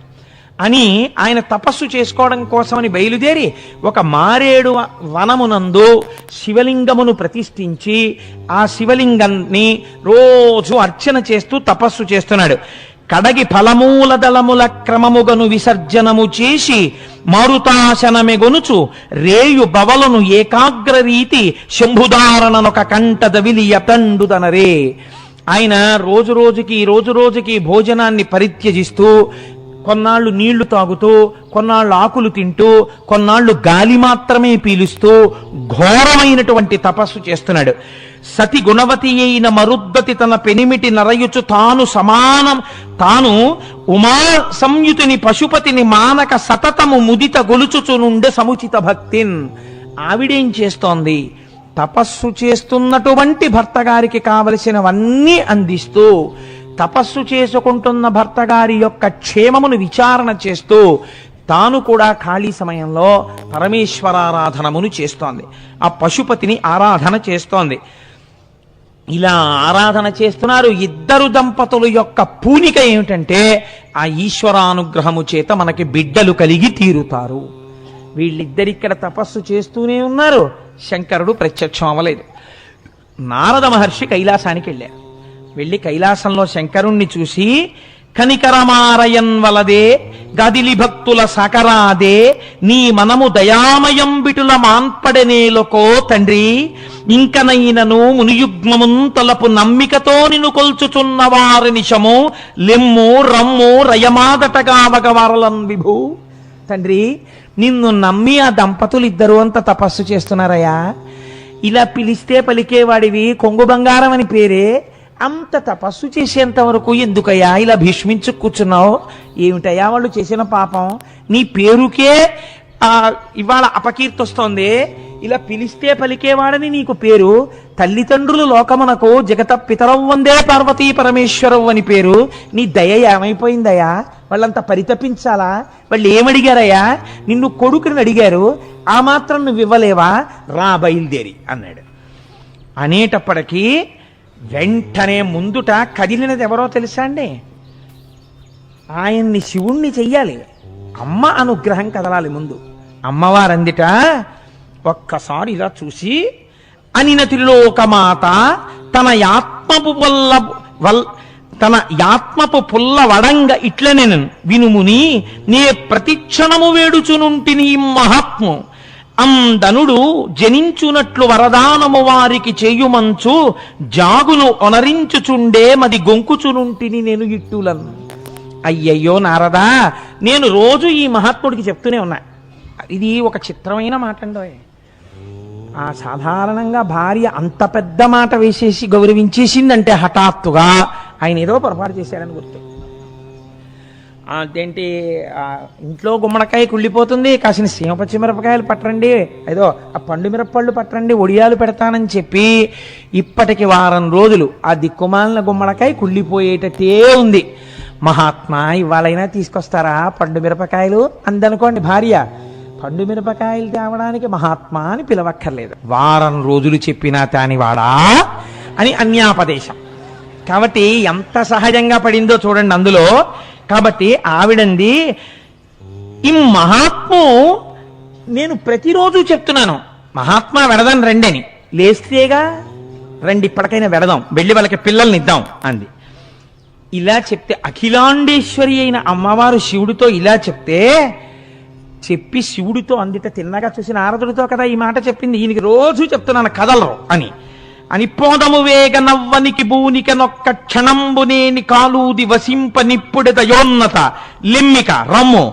అని ఆయన తపస్సు చేసుకోవడం కోసమని బయలుదేరి ఒక మారేడు వనమునందు శివలింగమును ప్రతిష్ఠించి ఆ శివలింగాన్ని రోజు అర్చన చేస్తూ తపస్సు చేస్తున్నాడు. కడగి ఫలమూల దళముల క్రమముగను విసర్జనము చేసి మారుతాశనమెగొనుచు రేయు బవలను ఏకాగ్ర రీతి శంభుదారణనొక కంట దవిలి యతండుదనరే. ఆయన రోజు రోజుకి భోజనాన్ని పరిత్యజిస్తూ, కొన్నాళ్ళు నీళ్లు తాగుతూ, కొన్నాళ్ళు ఆకులు తింటూ, కొన్నాళ్ళు గాలి మాత్రమే పీలుస్తూ ఘోరమైనటువంటి తపస్సు చేస్తున్నాడు. సతి గుణవతి అయిన మరుద్వతి తన పెనిమిటి నరయుచు తాను ఉమా సంయుతిని పశుపతిని మానక సతతము ముదిత గొలుచుచునుండే సముచిత భక్తిన్. ఆవిడేం చేస్తోంది? తపస్సు చేస్తున్నటువంటి భర్త గారికి కావలసినవన్నీ అందిస్తూ, తపస్సు చేసుకుంటున్న భర్త గారి యొక్క క్షేమమును విచారణ చేస్తూ, తాను కూడా ఖాళీ సమయంలో పరమేశ్వరారాధనమును చేస్తోంది. ఆ పశుపతిని ఆరాధన చేస్తోంది. ఇలా ఆరాధన చేస్తున్నారు. ఇద్దరు దంపతుల యొక్క పూనిక ఏమిటంటే ఆ ఈశ్వరానుగ్రహము చేత మనకి బిడ్డలు కలిగి తీరుతారు. వీళ్ళిద్దరిక్కడ తపస్సు చేస్తూనే ఉన్నారు. శంకరుడు ప్రత్యక్షం అవ్వలేదు. నారద మహర్షి కైలాసానికి వెళ్ళారు. వెళ్ళి కైలాసంలో శంకరుణ్ణి చూసి, కనికరమారయన్ వలదే గదిలి భక్తుల సకరాదే నీ మనము దయామయం బిటుల మాన్పడనేలకో తండ్రి, ఇంకనైనను మునియుగ్మమున్ తలపు నమ్మికతో నిన్ను కొల్చుచున్న వారి నిశము లెమ్ము రమ్ము రయమాదటగావగవరలన్ విభూ. తండ్రి, నిన్ను నమ్మి ఆ దంపతులు ఇద్దరు అంత తపస్సు చేస్తున్నారయ్యా. ఇలా పిలిస్తే పలికేవాడివి, కొంగు బంగారం అని పేరే. అంత తపస్సు చేసేంత వరకు ఎందుకయ్యా ఇలా భీష్మించు కూర్చున్నావు? ఏమిటయ్యా వాళ్ళు చేసిన పాపం? నీ పేరుకే ఇవాళ అపకీర్తి వస్తోంది. ఇలా పిలిస్తే పలికేవాడని నీకు పేరు. తల్లిదండ్రులు లోకమునకు జగత పితరవ్ వందే పార్వతీ పరమేశ్వరవ్ అని పేరు. నీ దయ ఏమైపోయిందయ్యా? వాళ్ళంతా పరితపించాలా? వాళ్ళు ఏమడిగారయ్యా? నిన్ను కొడుకుని అడిగారు, ఆ మాత్రం నువ్వు ఇవ్వలేవా? రా బయలుదేరి అన్నాడు. అనేటప్పటికీ వెంటనే ముందుట కదిలినది ఎవరో తెలుసా అండి? ఆయన్ని శివుణ్ణి చెయ్యాలి. అమ్మ అనుగ్రహం కదలాలి ముందు. అమ్మవారందిట ఒక్కసారి ఇలా చూసి, అనిన త్రిలోకమాత తన యాత్మపు పుల్ల వడంగ ఇట్లనెను వినుముని, నే ప్రతిక్షణము వేడుచునుంటిని మహాత్ము అందనుడు జనించునట్లు వరదానము వారికి చేయుమంచు జాగును ఒనరించుచుండే మది గొంకుచునుంటిని నేను ఇట్టులను. అయ్యయ్యో నారదా, నేను రోజు ఈ మహాత్ముడికి చెప్తూనే ఉన్నా. ఇది ఒక చిత్రమైన మాట అండి. ఆ సాధారణంగా భార్య అంత పెద్ద మాట వేసేసి గౌరవించేసిందంటే హఠాత్తుగా ఆయన ఏదో పొరపాటు చేశారని గుర్తు. అదేంటి, ఇంట్లో గుమ్మడికాయ కుళ్ళిపోతుంది, కాసిన సీమ పచ్చిమిరపకాయలు పట్టరండి, ఏదో ఆ పండు మిరపళ్ళు పట్టరండి, ఒడియాలు పెడతానని చెప్పి ఇప్పటికి వారం రోజులు ఆ దిక్కుమాలిన గుమ్మడికాయ కుళ్ళిపోయేటట్టే ఉంది. మహాత్మా ఇవాళైనా తీసుకొస్తారా పండు మిరపకాయలు అందనుకోండి భార్య. పండు మిరపకాయలు తేవడానికి మహాత్మా అని పిలవక్కర్లేదు. వారం రోజులు చెప్పినా తానివాడా అని అన్యాపదేశం. కాబట్టి ఎంత సహజంగా పడిందో చూడండి అందులో. కాబట్టి ఆవిడంది, ఈ మహాత్ము నేను ప్రతిరోజు చెప్తున్నాను, మహాత్మా వెడదాం రండి అని. లేస్తేగా రండి ఇప్పటికైనా వెడదాం, వెళ్ళి వాళ్ళకి పిల్లల్ని ఇద్దాం అంది. ఇలా చెప్తే అఖిలాండేశ్వరి అయిన అమ్మవారు శివుడితో ఇలా చెప్పి శివుడితో అందిట తిన్నగా చూసిన నారదుడితో కదా ఈ మాట చెప్పింది. ఈయనకి రోజు చెప్తున్నాను కదలరు అని పోదము వేగ నవ్వనికి భూనిక నొక్క క్షణంబునేని కాలూది వసింప నిప్పుడి దయోన్నత లిమ్మిక రమ్ము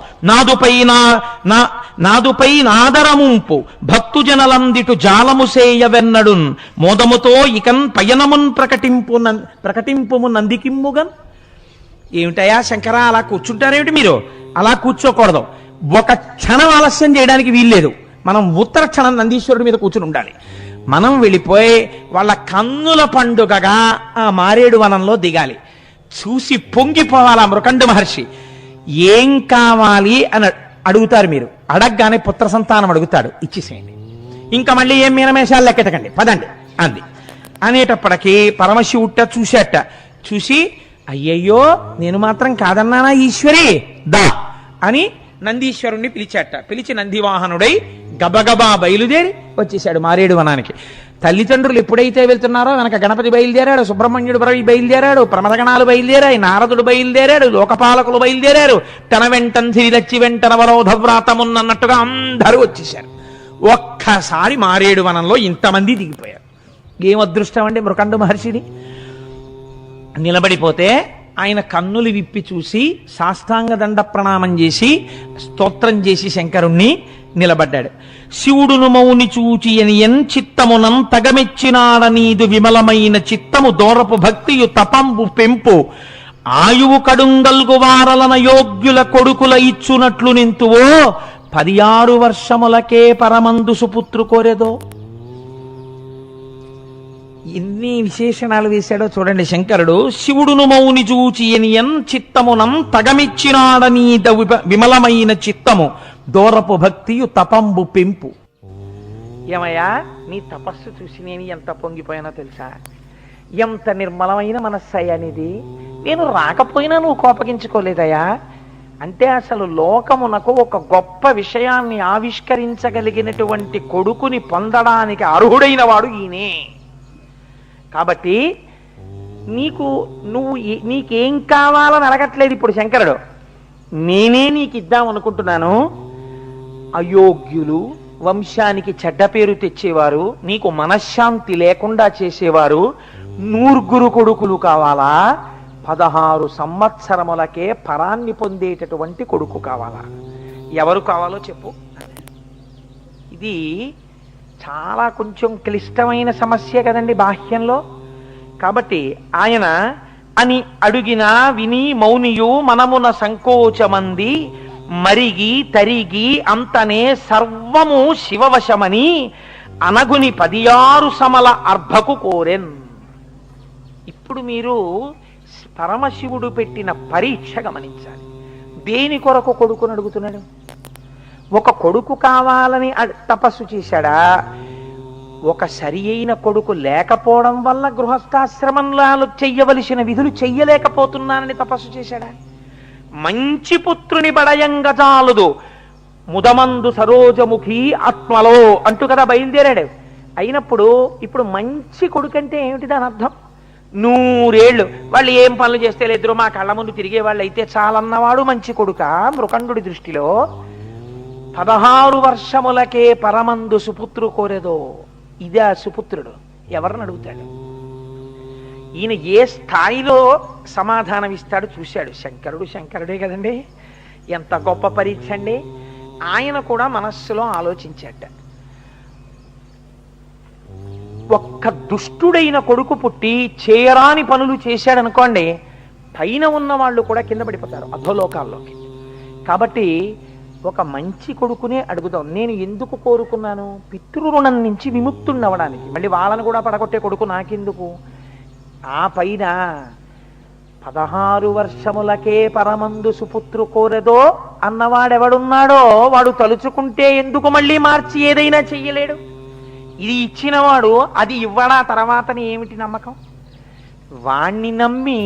నాదుపై నాదరముంపు భక్తుజనలందిటు జాలము సేయవెన్నడున్ మోదముతో ఇకన్ పయనమున్ ప్రకటింపుము నందికిమ్ముగన్. ఏమిటయా శంకరా అలా కూర్చుంటారేమిటి మీరు? అలా కూర్చోకూడదు. ఒక క్షణం ఆలస్యం చేయడానికి వీల్లేదు. మనం ఉత్తర క్షణం నందీశ్వరుడి మీద కూర్చుని ఉండాలి. మనం వెళ్ళిపోయి వాళ్ళ కన్నుల పండుగగా ఆ మారేడు వనంలో దిగాలి. చూసి పొంగిపోవాలి ఆ మృకండ మహర్షి. ఏం కావాలి అని అడుగుతారు మీరు. అడగగానే పుత్ర సంతానం అడుగుతాడు, ఇచ్చేసేయండి. ఇంకా మళ్ళీ ఏం మీనమేషాలు లెక్కెట్టకండి, పదండి అంది. అనేటప్పటికీ పరమశివుట్ట చూసి అయ్యయ్యో నేను మాత్రం కాదన్నానా ఈశ్వరి, దా అని నందీశ్వరుణ్ణి పిలిచి నందివాహనుడై గబగబా బయలుదేరి వచ్చేశాడు మారేడు వనానికి. తల్లిదండ్రులు ఎప్పుడైతే వెళ్తున్నారో వెనక గణపతి బయలుదేరాడు, సుబ్రహ్మణ్యుడు బయలుదేరాడు, ప్రమదగణాలు బయలుదేరాయి, నారదుడు బయలుదేరాడు, లోకపాలకులు బయలుదేరారు. తన వెంటన్ సిరిదచ్చి వెంటన వరోధవ్రాతమున్నట్టుగా అందరూ వచ్చేశారు. ఒక్కసారి మారేడు వనంలో ఇంతమంది దిగిపోయారు. ఏం అదృష్టం అండి మృకండ మహర్షిని. నిలబడిపోతే ఆయన కన్నులు విప్పి చూసి సాష్టాంగ దండ ప్రణామం చేసి స్తోత్రం చేసి శంకరుణ్ణి నిలబడ్డాడు. శివుడును మౌని చూచి ఎన్ చిత్తమునం తగమెచ్చినాడనీదు విమలమైన చిత్తము దూరపు భక్తియు తపంబు పెంపు ఆయువు కడుంగల్గు వారలన యోగ్యుల కొడుకుల ఇచ్చునట్లు నింతువో 16 వర్షములకే పరమందు సుపుత్రు కోరెదో. ఎన్ని విశేషణాలు వేశాడో చూడండి శంకరుడు. శివుడును మౌని చూచి ఎనియన్ చిత్తమునం తగమిచ్చినాడనీద విమలమైన చిత్తము దూరపు భక్తియు తపంబు పెంపు. ఏమయ్యా, నీ తపస్సు చూసి నేను ఎంత పొంగిపోయానో తెలుసా? ఎంత నిర్మలమైన మనస్సయ్యా నీది. నేను రాకపోయినా నువ్వు కోపగించుకోలేదయ్యా. అంటే అసలు లోకమునకు ఒక గొప్ప విషయాన్ని ఆవిష్కరించగలిగినటువంటి కొడుకుని పొందడానికి అర్హుడైన వాడు ఈయనే. కాబట్టి నీకేం కావాలని అడగట్లేదు ఇప్పుడు శంకరుడు. నేనే నీకు ఇద్దాం అనుకుంటున్నాను. అయోగ్యులు, వంశానికి చెడ్డ పేరు తెచ్చేవారు, నీకు మనశ్శాంతి లేకుండా చేసేవారు నూర్గురు కొడుకులు కావాలా? 16 సంవత్సరములకే పరాన్ని పొందేటటువంటి కొడుకు కావాలా? ఎవరు కావాలో చెప్పు. ఇది చాలా కొంచెం క్లిష్టమైన సమస్య కదండి బాహ్యంలో. కాబట్టి ఆయన అని అడుగినా విని మౌనియు మనమున సంకోచమంది మరిగి తరిగి అంతనే సర్వము శివవశమని అనగుని 16 సమల అర్భకు కోరెన్. ఇప్పుడు మీరు పరమశివుడు పెట్టిన పరీక్ష గమనించాలి. దేని కొరకు కొడుకుని అడుగుతున్నాడు? ఒక కొడుకు కావాలని తపస్సు చేశాడా? ఒక సరి అయిన కొడుకు లేకపోవడం వల్ల గృహస్థాశ్రమంలో చెయ్యవలసిన విధులు చెయ్యలేకపోతున్నానని తపస్సు చేశాడా? మంచి పుత్రుని బడయంగజాలుదు ముదమందు సరోజముఖి ఆత్మలో అంటూ కదా బయలుదేరాడు. అయినప్పుడు ఇప్పుడు మంచి కొడుకంటే ఏమిటి దాని అర్థం? 100 ఏళ్ళు వాళ్ళు ఏం పనులు చేస్తే లేదురో మా కళ్ళ ముందు తిరిగే వాళ్ళు అయితే చాలన్నవాడు మంచి కొడుక మృకండుడి దృష్టిలో? 16 వర్షములకే పరమందు సుపుత్రు కోరేదో. ఇదే సుపుత్రుడు. ఎవరిని అడుగుతాడు? ఈయన ఏ స్థాయిలో సమాధానం ఇస్తాడు చూశాడు. శంకరుడే కదండి. ఎంత గొప్ప పరీక్ష అండి. ఆయన కూడా మనస్సులో ఆలోచించాట. ఒక్క దుష్టుడైన కొడుకు పుట్టి చేయరాని పనులు చేశాడనుకోండి, పైన ఉన్న వాళ్ళు కూడా కింద పడిపోతారు అధోలోకాల్లోకి. కాబట్టి ఒక మంచి కొడుకునే అడుగుదాం. నేను ఎందుకు కోరుకున్నాను? పితృరుణం నుంచి విముక్తున్నవడానికి. మళ్ళీ వాళ్ళని కూడా పడగొట్టే కొడుకు నాకెందుకు? ఆ పైన 16 వర్షములకే పరమందు సుపుత్రు కోరెదో అన్నవాడెవడున్నాడో వాడు తలుచుకుంటే ఎందుకు మళ్ళీ మార్చి ఏదైనా చెయ్యలేడు? ఇది ఇచ్చినవాడు అది ఇవ్వడా తర్వాతని ఏమిటి నమ్మకం? వాణ్ణి నమ్మి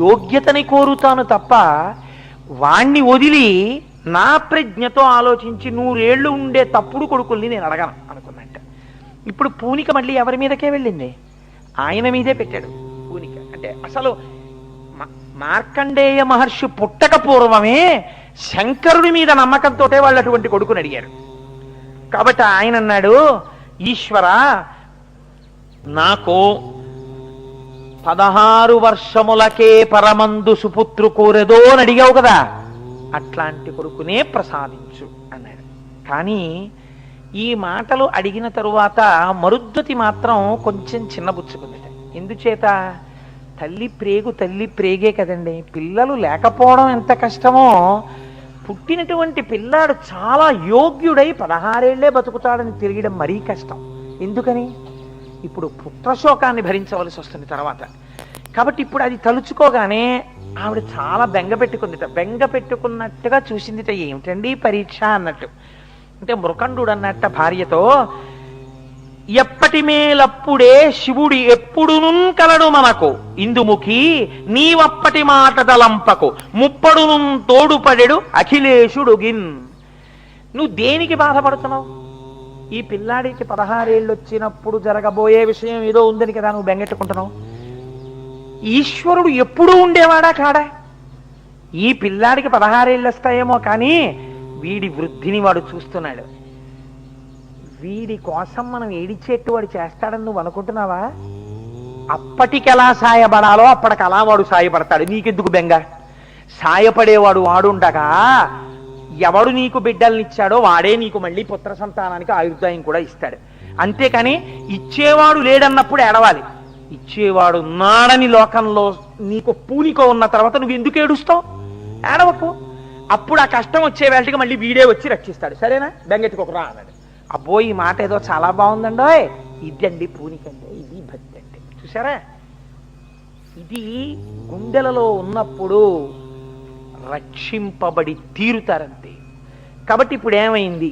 యోగ్యతని కోరుతాను తప్ప వాణ్ణి వదిలి నా ప్రజ్ఞతో ఆలోచించి 100 ఏళ్ళు ఉండే తప్పుడు కొడుకుల్ని నేను అడగను అనుకున్నట్ట. ఇప్పుడు పూనిక మళ్ళీ ఎవరి మీదకే వెళ్ళింది? ఆయన మీదే పెట్టాడు పూనిక. అంటే అసలు మార్కండేయ మహర్షి పుట్టక పూర్వమే శంకరుడి మీద నమ్మకంతో వాళ్ళు అటువంటి కొడుకుని అడిగారు. కాబట్టి ఆయన అన్నాడు, ఈశ్వర నాకు 16 వర్షములకే పరమందు సుపుత్రు కోరెదో అని అడిగావు కదా, అట్లాంటి కొడుకునే ప్రసాదించు అన్నాడు. కానీ ఈ మాటలు అడిగిన తరువాత మరుద్వతి మాత్రం కొంచెం చిన్నబుచ్చుకుందట. ఎందుచేత? తల్లి ప్రేగే కదండి. పిల్లలు లేకపోవడం ఎంత కష్టమో, పుట్టినటువంటి పిల్లాడు చాలా యోగ్యుడై 16 ఏళ్లే బతుకుతాడని తిరగడం మరీ కష్టం. ఎందుకని? ఇప్పుడు పుత్రశోకాన్ని భరించవలసి వస్తుంది తర్వాత. కాబట్టి ఇప్పుడు అది తలుచుకోగానే ఆవిడ చాలా బెంగ పెట్టుకుందిట. బెంగ పెట్టుకున్నట్టుగా చూసిందిట. ఏమిటండి పరీక్ష అన్నట్టు. అంటే మృకండు అన్నట్ట భార్యతో, ఎప్పటి మేలప్పుడే శివుడి ఎప్పుడును కలడు మనకు ఇందుముఖి నీవప్పటి మాట తలంపకు ముప్పడును తోడుపడెడు అఖిలేశుడుగిన్. నువ్వు దేనికి బాధపడుతున్నావు? ఈ పిల్లాడికి 16 ఏళ్ళు వచ్చినప్పుడు జరగబోయే విషయం ఏదో ఉందని కదా నువ్వు బెంగెట్టుకుంటున్నావు. ఈశ్వరుడు ఎప్పుడూ ఉండేవాడా కాడా? ఈ పిల్లాడికి 16 ఏళ్ళు వస్తాయేమో కానీ వీడి వృద్ధిని వాడు చూస్తున్నాడు. వీడి కోసం మనం ఏడిచేట్టు వాడు చేస్తాడని నువ్వు అనుకుంటున్నావా? అప్పటికెలా సాయపడాలో అప్పటికి అలా వాడు సాయపడతాడు. నీకెందుకు బెంగ? సాయపడేవాడు వాడుండగా ఎవడు నీకు బిడ్డల్నిచ్చాడో వాడే నీకు మళ్ళీ పుత్ర సంతానానికి ఆయుర్దాయం కూడా ఇస్తాడు. అంతేకాని ఇచ్చేవాడు లేడన్నప్పుడు ఏడవాలి. ఇచ్చేవాడు ఉన్నాడని లోకంలో నీకు పూనిక ఉన్న తర్వాత నువ్వు ఎందుకు ఏడుస్తావు? ఏడవకు. అప్పుడు ఆ కష్టం వచ్చే వేళకి మళ్ళీ వీడే వచ్చి రక్షిస్తాడు. సరేనా? బెంగెట్టుకోకరా అన్నాడు. అబ్బో ఈ మాట ఏదో చాలా బాగుందండో. ఇదండి పూనికంటే, ఇది భక్తి అంటే. చూసారా? ఇది గుండెలలో ఉన్నప్పుడు రక్షింపబడి తీరుతారంతే. కాబట్టి ఇప్పుడు ఏమైంది?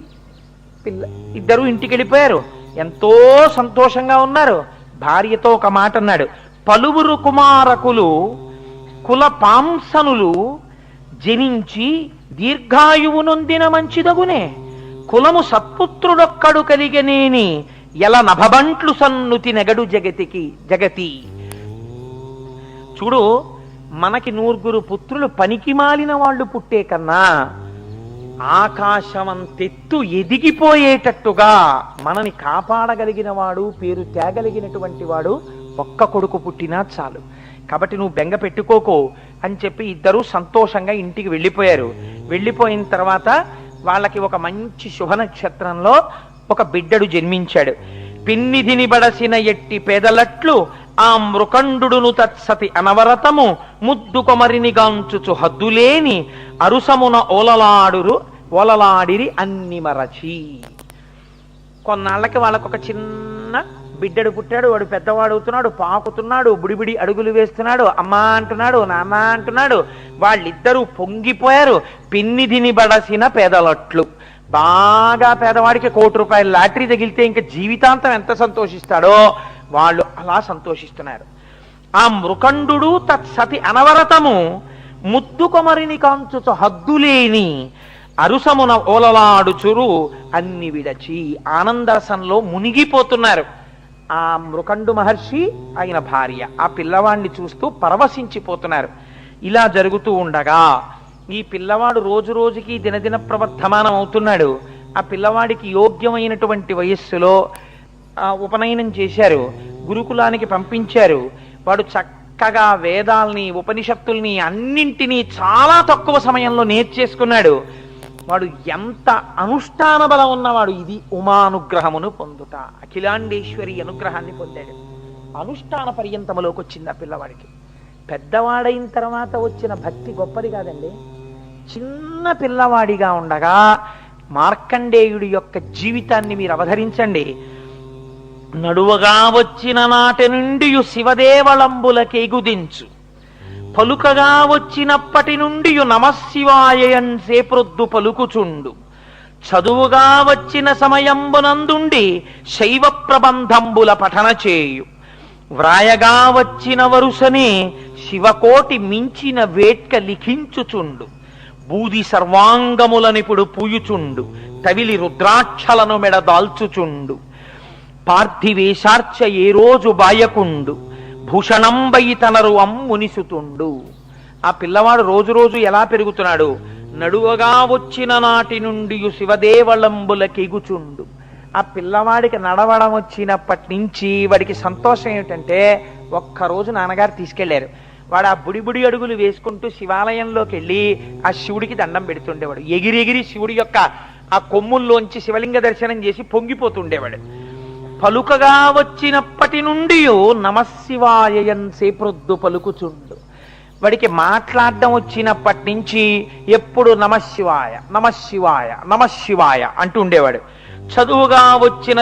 ఇద్దరు ఇంటికి వెళ్ళిపోయారు, ఎంతో సంతోషంగా ఉన్నారు. భార్యతో ఒక మాట అన్నాడు, పలువురు కుమారకులు కుల పాంసనులు జనించి దీర్ఘాయువు నొందిన మంచిదగునే, కులము సత్పుత్రుడొక్కడు కలిగనేని ఎల నభబంట్లు సన్నుతి నెగడు జగతి. చూడు, మనకి 9 పుత్రులు పనికి మాలిన వాళ్ళు పుట్టే కన్నా ఆకాశమంతెత్తు ఎదిగిపోయేటట్టుగా మనని కాపాడగలిగిన వాడు, పేరు తేగలిగినటువంటి వాడు ఒక్క కొడుకు పుట్టినా చాలు. కాబట్టి నువ్వు బెంగ పెట్టుకోకు అని చెప్పి ఇద్దరూ సంతోషంగా ఇంటికి వెళ్ళిపోయారు. వెళ్ళిపోయిన తర్వాత వాళ్ళకి ఒక మంచి శుభ నక్షత్రంలో ఒక బిడ్డడు జన్మించాడు. పిన్నిధిని బడసిన ఎట్టి పేదలట్లు ఆ మృకండును తత్సతి అనవరతము ముద్దు కొమరిని గాంచుచు హద్దులేని అరుసమున ఓలలాడిరి అన్ని మరచి. కొన్నాళ్ళకి వాళ్ళకు ఒక చిన్న బిడ్డడు పుట్టాడు. వాడు పెద్దవాడు అవుతున్నాడు, పాకుతున్నాడు, బుడిబిడి అడుగులు వేస్తున్నాడు, అమ్మా అంటున్నాడు, నాన్న అంటున్నాడు. వాళ్ళిద్దరూ పొంగిపోయారు. పిన్నిధిని బడసిన పేదలట్లు, బాగా పేదవాడికి 1 కోటి రూపాయల లాటరీ తగిలితే ఇంకా జీవితాంతం ఎంత సంతోషిస్తాడో వాళ్ళు అలా సంతోషిస్తున్నారు. ఆ మృకండు తత్సతి అనవరతము ముద్దు కొమరిని కాంచుచు హద్దులేని అరుసమున ఓలలాడుచురు అన్ని విడచి ఆనందరసంలో మునిగిపోతున్నారు. ఆ మృకండు మహర్షి ఆయన భార్య ఆ పిల్లవాడిని చూస్తూ పరవశించిపోతున్నారు. ఇలా జరుగుతూ ఉండగా ఈ పిల్లవాడు రోజు రోజుకి దినదిన ప్రవర్ధమానం అవుతున్నాడు. ఆ పిల్లవాడికి యోగ్యమైనటువంటి వయస్సులో ఉపనయనం చేశారు, గురుకులానికి పంపించారు. వాడు చక్కగా వేదాల్ని, ఉపనిషత్తుల్ని అన్నింటినీ చాలా తక్కువ సమయంలో నేర్చేసుకున్నాడు. వాడు ఎంత అనుష్ఠాన బలం ఉన్నవాడు. ఇది ఉమానుగ్రహమును పొందుట, అఖిలాండేశ్వరి అనుగ్రహాన్ని పొందాడు. అనుష్ఠాన పర్యంతములోకి వచ్చింది ఆ పిల్లవాడికి. పెద్దవాడైన తర్వాత వచ్చిన భక్తి గొప్పది కాదండి. చిన్న పిల్లవాడిగా ఉండగా మార్కండేయుడి యొక్క జీవితాన్ని మీరు అవధరించండి. నడువగా వచ్చిన నాటి నుండి శివదేవళంబులకెగుదించు, పలుకగా వచ్చినప్పటి నుండి నమశివాయన్ సేప్రొద్దు పలుకుచుండు, చదువుగా వచ్చిన సమయంబునందుండి శైవ ప్రబంధంబుల పఠన చేయు, వ్రాయగా వచ్చిన వరుసనే శివకోటి మించిన వేట్క లిఖించుచుండు, బూది సర్వాంగములనిపుడు పూయుచుండు, తవిలి రుద్రాక్షలను మెడ దాల్చుచుండు, పార్థివేశార్చ ఏ రోజు బాయకుండు, భూషణంబై తనరు అమ్మునిసుతుండు. ఆ పిల్లవాడు రోజు రోజు ఎలా పెరుగుతున్నాడు? నడువగా వచ్చిన నాటి నుండి శివదేవళంబులకెగుచుండు. ఆ పిల్లవాడికి నడవడం వచ్చినప్పటి నుంచి వాడికి సంతోషం ఏమిటంటే, ఒక్కరోజు నాన్నగారు తీసుకెళ్లారు. వాడు ఆ బుడి అడుగులు వేసుకుంటూ శివాలయంలోకి వెళ్ళి ఆ శివుడికి దండం పెడుతుండేవాడు. ఎగిరెగిరి శివుడి యొక్క ఆ కొమ్ముల్లోంచి శివలింగ దర్శనం చేసి పొంగిపోతుండేవాడు. పలుకగా వచ్చినప్పటి నుండి నమశివాయన్ సేప్రొద్దు పలుకుచుండు. వాడికి మాట్లాడడం వచ్చినప్పటి నుంచి ఎప్పుడు నమశివాయ నమశివాయ నమశివాయ అంటూ ఉండేవాడు. చదువుగా వచ్చిన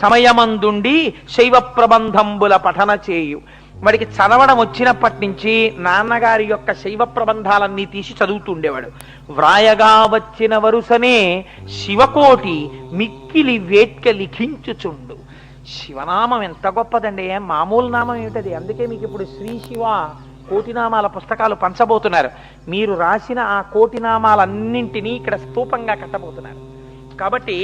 సమయమందుండి శైవ ప్రబంధంబుల పఠన చేయు. వాడికి చదవడం వచ్చినప్పటి నుంచి నాన్నగారి యొక్క శైవ ప్రబంధాలన్నీ తీసి చదువుతుండేవాడు. వ్రాయగా వచ్చిన వరుసనే శివకోటి మిక్కిలి వేట్క లిఖించుచుండు. శివనామం ఎంత గొప్పదండి, మామూలు నామం ఏమిటది. అందుకే మీకు ఇప్పుడు శ్రీ శివ కోటినామాల పుస్తకాలు పంచబోతున్నారు. మీరు రాసిన ఆ కోటినామాలన్నింటినీ ఇక్కడ స్తూపంగా కట్టబోతున్నారు. కాబట్టి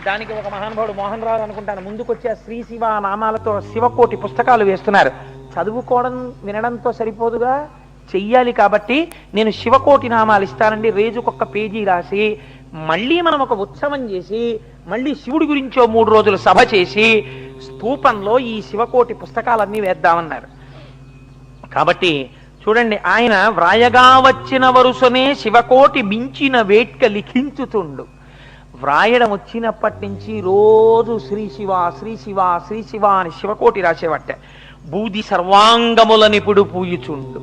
దానికి ఒక మహానుభావుడు మోహన్ రావు అనుకుంటాను ముందుకొచ్చి ఆ శ్రీ శివ నామాలతో శివకోటి పుస్తకాలు వేస్తున్నారు. చదువుకోవడం వినడంతో సరిపోదుగా, చెయ్యాలి. కాబట్టి నేను శివకోటి నామాలు ఇస్తానండి, రోజుకొక పేజీ రాసి మళ్ళీ మనం ఒక ఉత్సవం చేసి మళ్ళీ శివుడి గురించో 3 రోజులు సభ చేసి స్తూపంలో ఈ శివకోటి పుస్తకాలన్నీ వేద్దామన్నారు. కాబట్టి చూడండి, ఆయన వ్రాయగా వచ్చిన వరుసనే శివకోటి మించిన వేట్క లిఖించుతుండు. వ్రాయడం వచ్చినప్పటి నుంచి రోజు శ్రీ శివ శ్రీ శివ శ్రీ శివ అని శివకోటి రాసేవట్ట. బూది సర్వాంగములనిపుడు పూయుచుండు,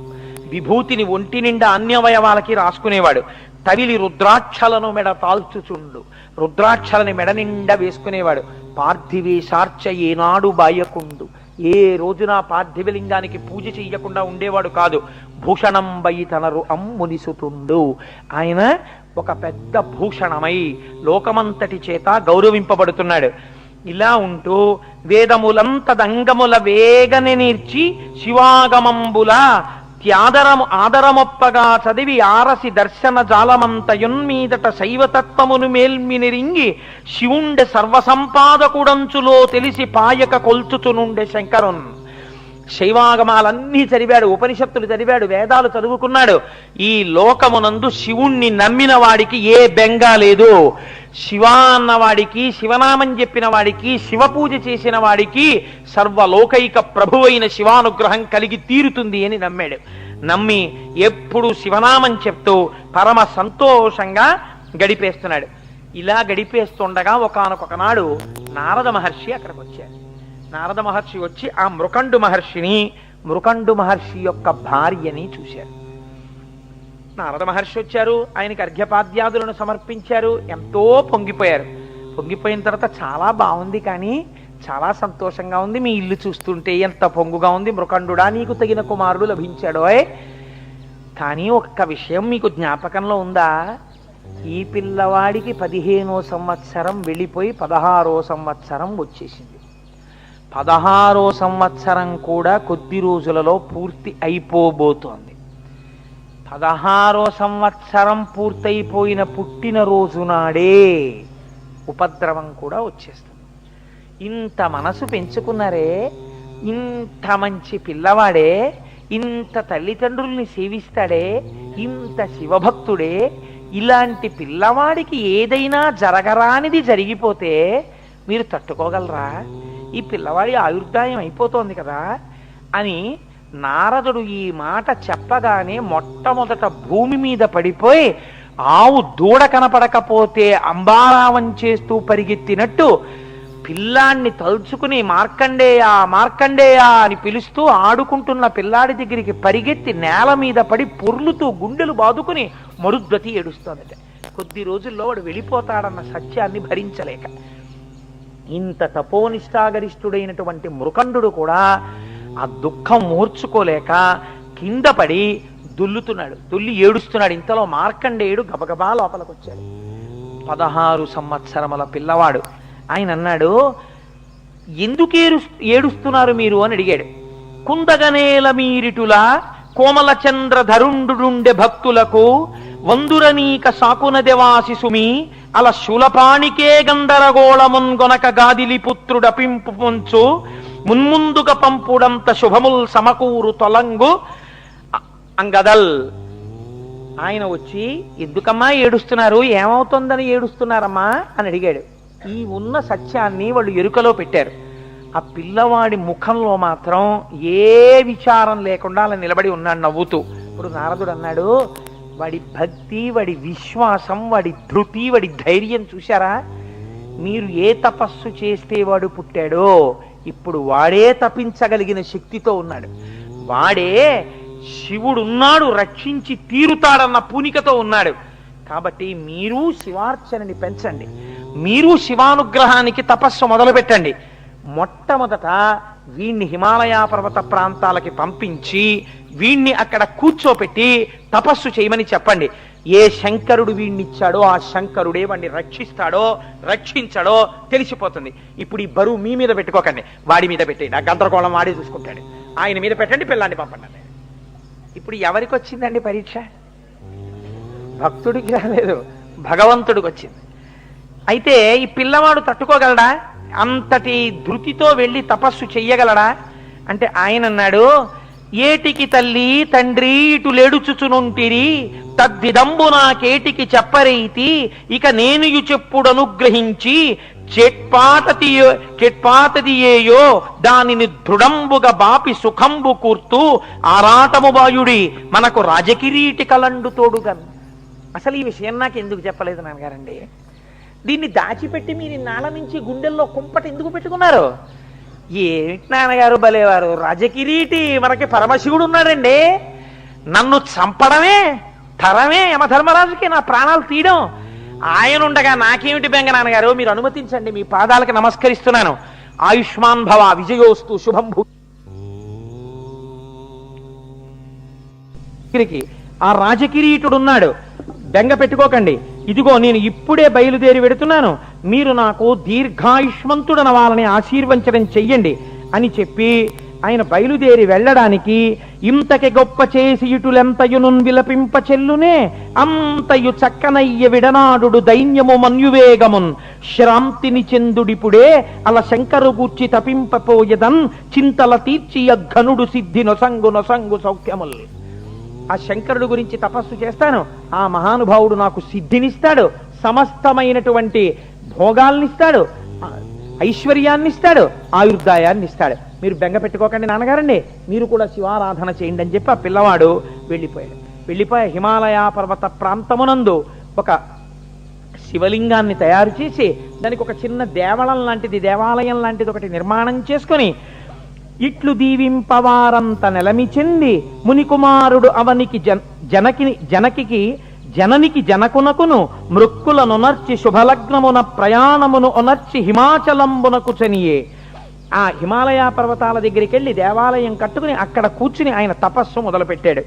విభూతిని ఒంటి నిండా అన్యవయవాలకి రాసుకునేవాడు. తవిలి రుద్రాక్షలను మెడ తాల్చుచుండు, రుద్రాక్షలని మెడ నిండా వేసుకునేవాడు. పార్థివేశార్చ ఏనాడు బాయకుండు, ఏ రోజున పార్థివలింగానికి పూజ చెయ్యకుండా ఉండేవాడు కాదు. భూషణం బైతనరు మునిసుతుండు. ఆయన ఒక పెద్ద భూషణమై లోకమంతటి చేత గౌరవింపబడుతున్నాడు. ఇలా ఉంటూ వేదములంతదంగముల వేగని నేర్చి శివాగమంబుల ఆదరమొప్పగా చదివి ఆరసి దర్శన జాలమంతయున్మీదట శైవతత్వమును మేల్మినిరింగి శివుండె సర్వసంపాదకుడంచులో తెలిసి పాయక కొల్చుచునుండే శంకరున్. శైవాగమాలన్నీ చదివాడు, ఉపనిషత్తులు చదివాడు, వేదాలు చదువుకున్నాడు. ఈ లోకమునందు శివుణ్ణి నమ్మిన వాడికి ఏ బెంగ లేదు. శివ అన్నవాడికి, శివనామం చెప్పిన వాడికి, శివపూజ చేసిన వాడికి సర్వలోకైక ప్రభువైన శివానుగ్రహం కలిగి తీరుతుంది అని నమ్మాడు. నమ్మి ఎప్పుడు శివనామం చెప్తూ పరమ సంతోషంగా గడిపేస్తున్నాడు. ఇలా గడిపేస్తుండగా ఒకానొకనాడు నారద మహర్షి అక్కడికి వచ్చారు. నారద మహర్షి వచ్చి ఆ మృకండు మహర్షి యొక్క భార్యని చూశారు. నారద మహర్షి వచ్చారు, ఆయనకి అర్ఘ్యపాద్యాదులను సమర్పించారు. ఎంతో పొంగిపోయారు. పొంగిపోయిన తర్వాత చాలా బాగుంది, కానీ చాలా సంతోషంగా ఉంది, మీ ఇల్లు చూస్తుంటే ఎంత పొంగుగా ఉంది, మృకండుడా నీకు తగిన కుమారుడు లభించాడోయ్. కానీ ఒక్క విషయం మీకు జ్ఞాపకంలో ఉందా? ఈ పిల్లవాడికి 15వ సంవత్సరం వెళ్ళిపోయి 16వ సంవత్సరం వచ్చేసింది. 16వ సంవత్సరం కూడా కొద్ది రోజులలో పూర్తి అయిపోబోతోంది. 16వ సంవత్సరం పూర్తయిపోయిన పుట్టినరోజు నాడే ఉపద్రవం కూడా వచ్చేస్తుంది. ఇంత మనసు పెంచుకున్నారే, ఇంత మంచి పిల్లవాడే, ఇంత తల్లిదండ్రుల్ని సేవిస్తాడే, ఇంత శివభక్తుడే, ఇలాంటి పిల్లవాడికి ఏదైనా జరగరానిది జరిగిపోతే మీరు తట్టుకోగలరా? ఈ పిల్లవాడి ఆయుర్దాయం అయిపోతోంది కదా అని నారదుడు ఈ మాట చెప్పగానే మొట్టమొదట భూమి మీద పడిపోయి ఆవు దూడ కనపడకపోతే అంబారావం చేస్తూ పరిగెత్తినట్టు పిల్లాన్ని తలుచుకుని మార్కండేయ అని పిలుస్తూ ఆడుకుంటున్న పిల్లాడి దగ్గరికి పరిగెత్తి నేల మీద పడి పొర్లుతూ గుండెలు బాదుకుని మరుద్వతి ఏడుస్తోందట. కొద్ది రోజుల్లో వాడు వెళ్ళిపోతాడన్న సత్యాన్ని భరించలేక. ఇంత తపోనిష్టాగరిష్ఠుడైనటువంటి మృకండు కూడా ఆ దుఃఖం మూర్చుకోలేక కింద పడి దుల్లి ఏడుస్తున్నాడు. ఇంతలో మార్కండేయుడు గబగబా లోపలికి వచ్చాడు. 16 సంవత్సరముల పిల్లవాడు. ఆయన అన్నాడు, ఎందుకు ఏడుస్తున్నారు మీరు అని అడిగాడు. కుందగనేల మీరిటులా కోమల చంద్ర ధరుండుండె భక్తులకు వందురనీక సాకునదెవాసి సుమి అల శూలపాణికే గందరగోళమున్గొనక గాదిలి పుత్రుడ పింపు పొంచు మున్ముందుగా పంపుడంత శుభముల్ సమకూరు తొలంగు అంగదల్. ఆయన వచ్చి, ఎందుకమ్మా ఏడుస్తున్నారు, ఏమవుతుందని ఏడుస్తున్నారమ్మా అని అడిగాడు. ఈ ఉన్న సత్యాన్ని వాళ్ళు ఎరుకలో పెట్టారు. ఆ పిల్లవాడి ముఖంలో మాత్రం ఏ విచారం లేకుండా అలా నిలబడి ఉన్నాడు నవ్వుతూ. ఇప్పుడు నారదుడు అన్నాడు, వాడి భక్తి, వాడి విశ్వాసం, వాడి ధృతి, వాడి ధైర్యం చూశారా? మీరు ఏ తపస్సు చేస్తే వాడు పుట్టాడో ఇప్పుడు వాడే తపించగలిగిన శక్తితో ఉన్నాడు. వాడే శివుడున్నాడు, రక్షించి తీరుతాడన్న పూనికతో ఉన్నాడు. కాబట్టి మీరు శివార్చనని పెంచండి, మీరు శివానుగ్రహానికి తపస్సు మొదలు పెట్టండి. మొట్టమొదట వీణ్ణి హిమాలయ పర్వత ప్రాంతాలకి పంపించి వీణ్ణి అక్కడ కూర్చోపెట్టి తపస్సు చేయమని చెప్పండి. ఏ శంకరుడు వీణ్ణిచ్చాడో ఆ శంకరుడే వాడిని రక్షించాడో తెలిసిపోతుంది. ఇప్పుడు ఈ బరువు మీ మీద పెట్టుకోకండి, వాడి మీద పెట్టండి. ఆ గందరగోళం వాడే చూసుకుంటాడు. ఆయన మీద పెట్టండి, పిల్లాన్ని పంపండి. ఇప్పుడు ఎవరికి వచ్చిందండి పరీక్ష? భక్తుడికి రాలేదు, భగవంతుడికి వచ్చింది. అయితే ఈ పిల్లవాడు తట్టుకోగలడా? అంతటి ధృతితో వెళ్ళి తపస్సు చెయ్యగలడా అంటే ఆయన అన్నాడు, ఏటికి తల్లి తండ్రి ఇటు లేడుచుచునుంటిరి తద్విదంబు నాకేటికి చెప్పరైతి ఇక నేను చెప్పుడు అనుగ్రహించి చెట్పాతదియేయో దానిని దృఢంబుగా బాపి సుఖంబు కూర్తూ ఆరాటము బాయుడి మనకు రాజకిరీటి కలండు తోడుగన్. అసలు ఈ విషయం నాకు ఎందుకు చెప్పలేదు నాన్నగారండి? దీన్ని దాచిపెట్టి మీరు నాల నుంచి గుండెల్లో కుంపట ఎందుకు పెట్టుకున్నారు? ఏమిటి నాన్నగారు భలేవారు, రాజకిరీటి మనకి పరమశివుడు ఉన్నాడండి. నన్ను చంపడమే తరమే యమధర్మరాజుకి నా ప్రాణాలు తీయడం. ఆయన ఉండగా నాకేమిటి బెంగ నాన్నగారు? మీరు అనుమతించండి, మీ పాదాలకు నమస్కరిస్తున్నాను. ఆయుష్మాన్ భవ, విజయోస్తు, శుభం భూ. ఆ రాజకిరీటుడున్నాడు, బెంగ పెట్టుకోకండి, ఇదిగో నేను ఇప్పుడే బయలుదేరి వెడుతున్నాను, మీరు నాకు దీర్ఘాయుష్మంతుడనవాలని ఆశీర్వచనం చెయ్యండి అని చెప్పి ఆయన బయలుదేరి వెళ్ళడానికి ఇంతకి గొప్ప చేసి ఇటులెంతయునున్ విలపింప చెల్లునే అంతయు చక్కనయ్య విడనాడు దైన్యము మన్యువేగమున్ శ్రాంతిని చెందుడిపుడే అల శంకరు గూర్చి తపింపపోయదన్ చింతల తీర్చి అఘనుడు సిద్ధి నొసంగు నొసంగు సౌఖ్యముల్. ఆ శంకరుడు గురించి తపస్సు చేస్తాను, ఆ మహానుభావుడు నాకు సిద్ధినిస్తాడు, సమస్తమైనటువంటి భోగాల్నిస్తాడు, ఐశ్వర్యాన్నిస్తాడు, ఆయుర్దాయాన్ని ఇస్తాడు. మీరు బెంగ పెట్టుకోకండి నాన్నగారండి, మీరు కూడా శివారాధన చేయండి అని చెప్పి ఆ పిల్లవాడు వెళ్ళిపోయాడు. వెళ్ళిపోయి హిమాలయ పర్వత ప్రాంతమునందు ఒక శివలింగాన్ని తయారు చేసి దానికి ఒక చిన్న దేవళం లాంటిది, దేవాలయం లాంటిది ఒకటి నిర్మాణం చేసుకొని ఇట్లు దీవింపవారంత నెలమి చెంది మునికుమారుడు అవనికి జననికి జనకునకును మృక్కులనొనర్చి శుభలగ్నమున ప్రయాణమును ఒనర్చి హిమాచలంబునకు చనియే. ఆ హిమాలయ పర్వతాల దగ్గరికి వెళ్ళి దేవాలయం కట్టుకుని అక్కడ కూర్చుని ఆయన తపస్సు మొదలుపెట్టాడు.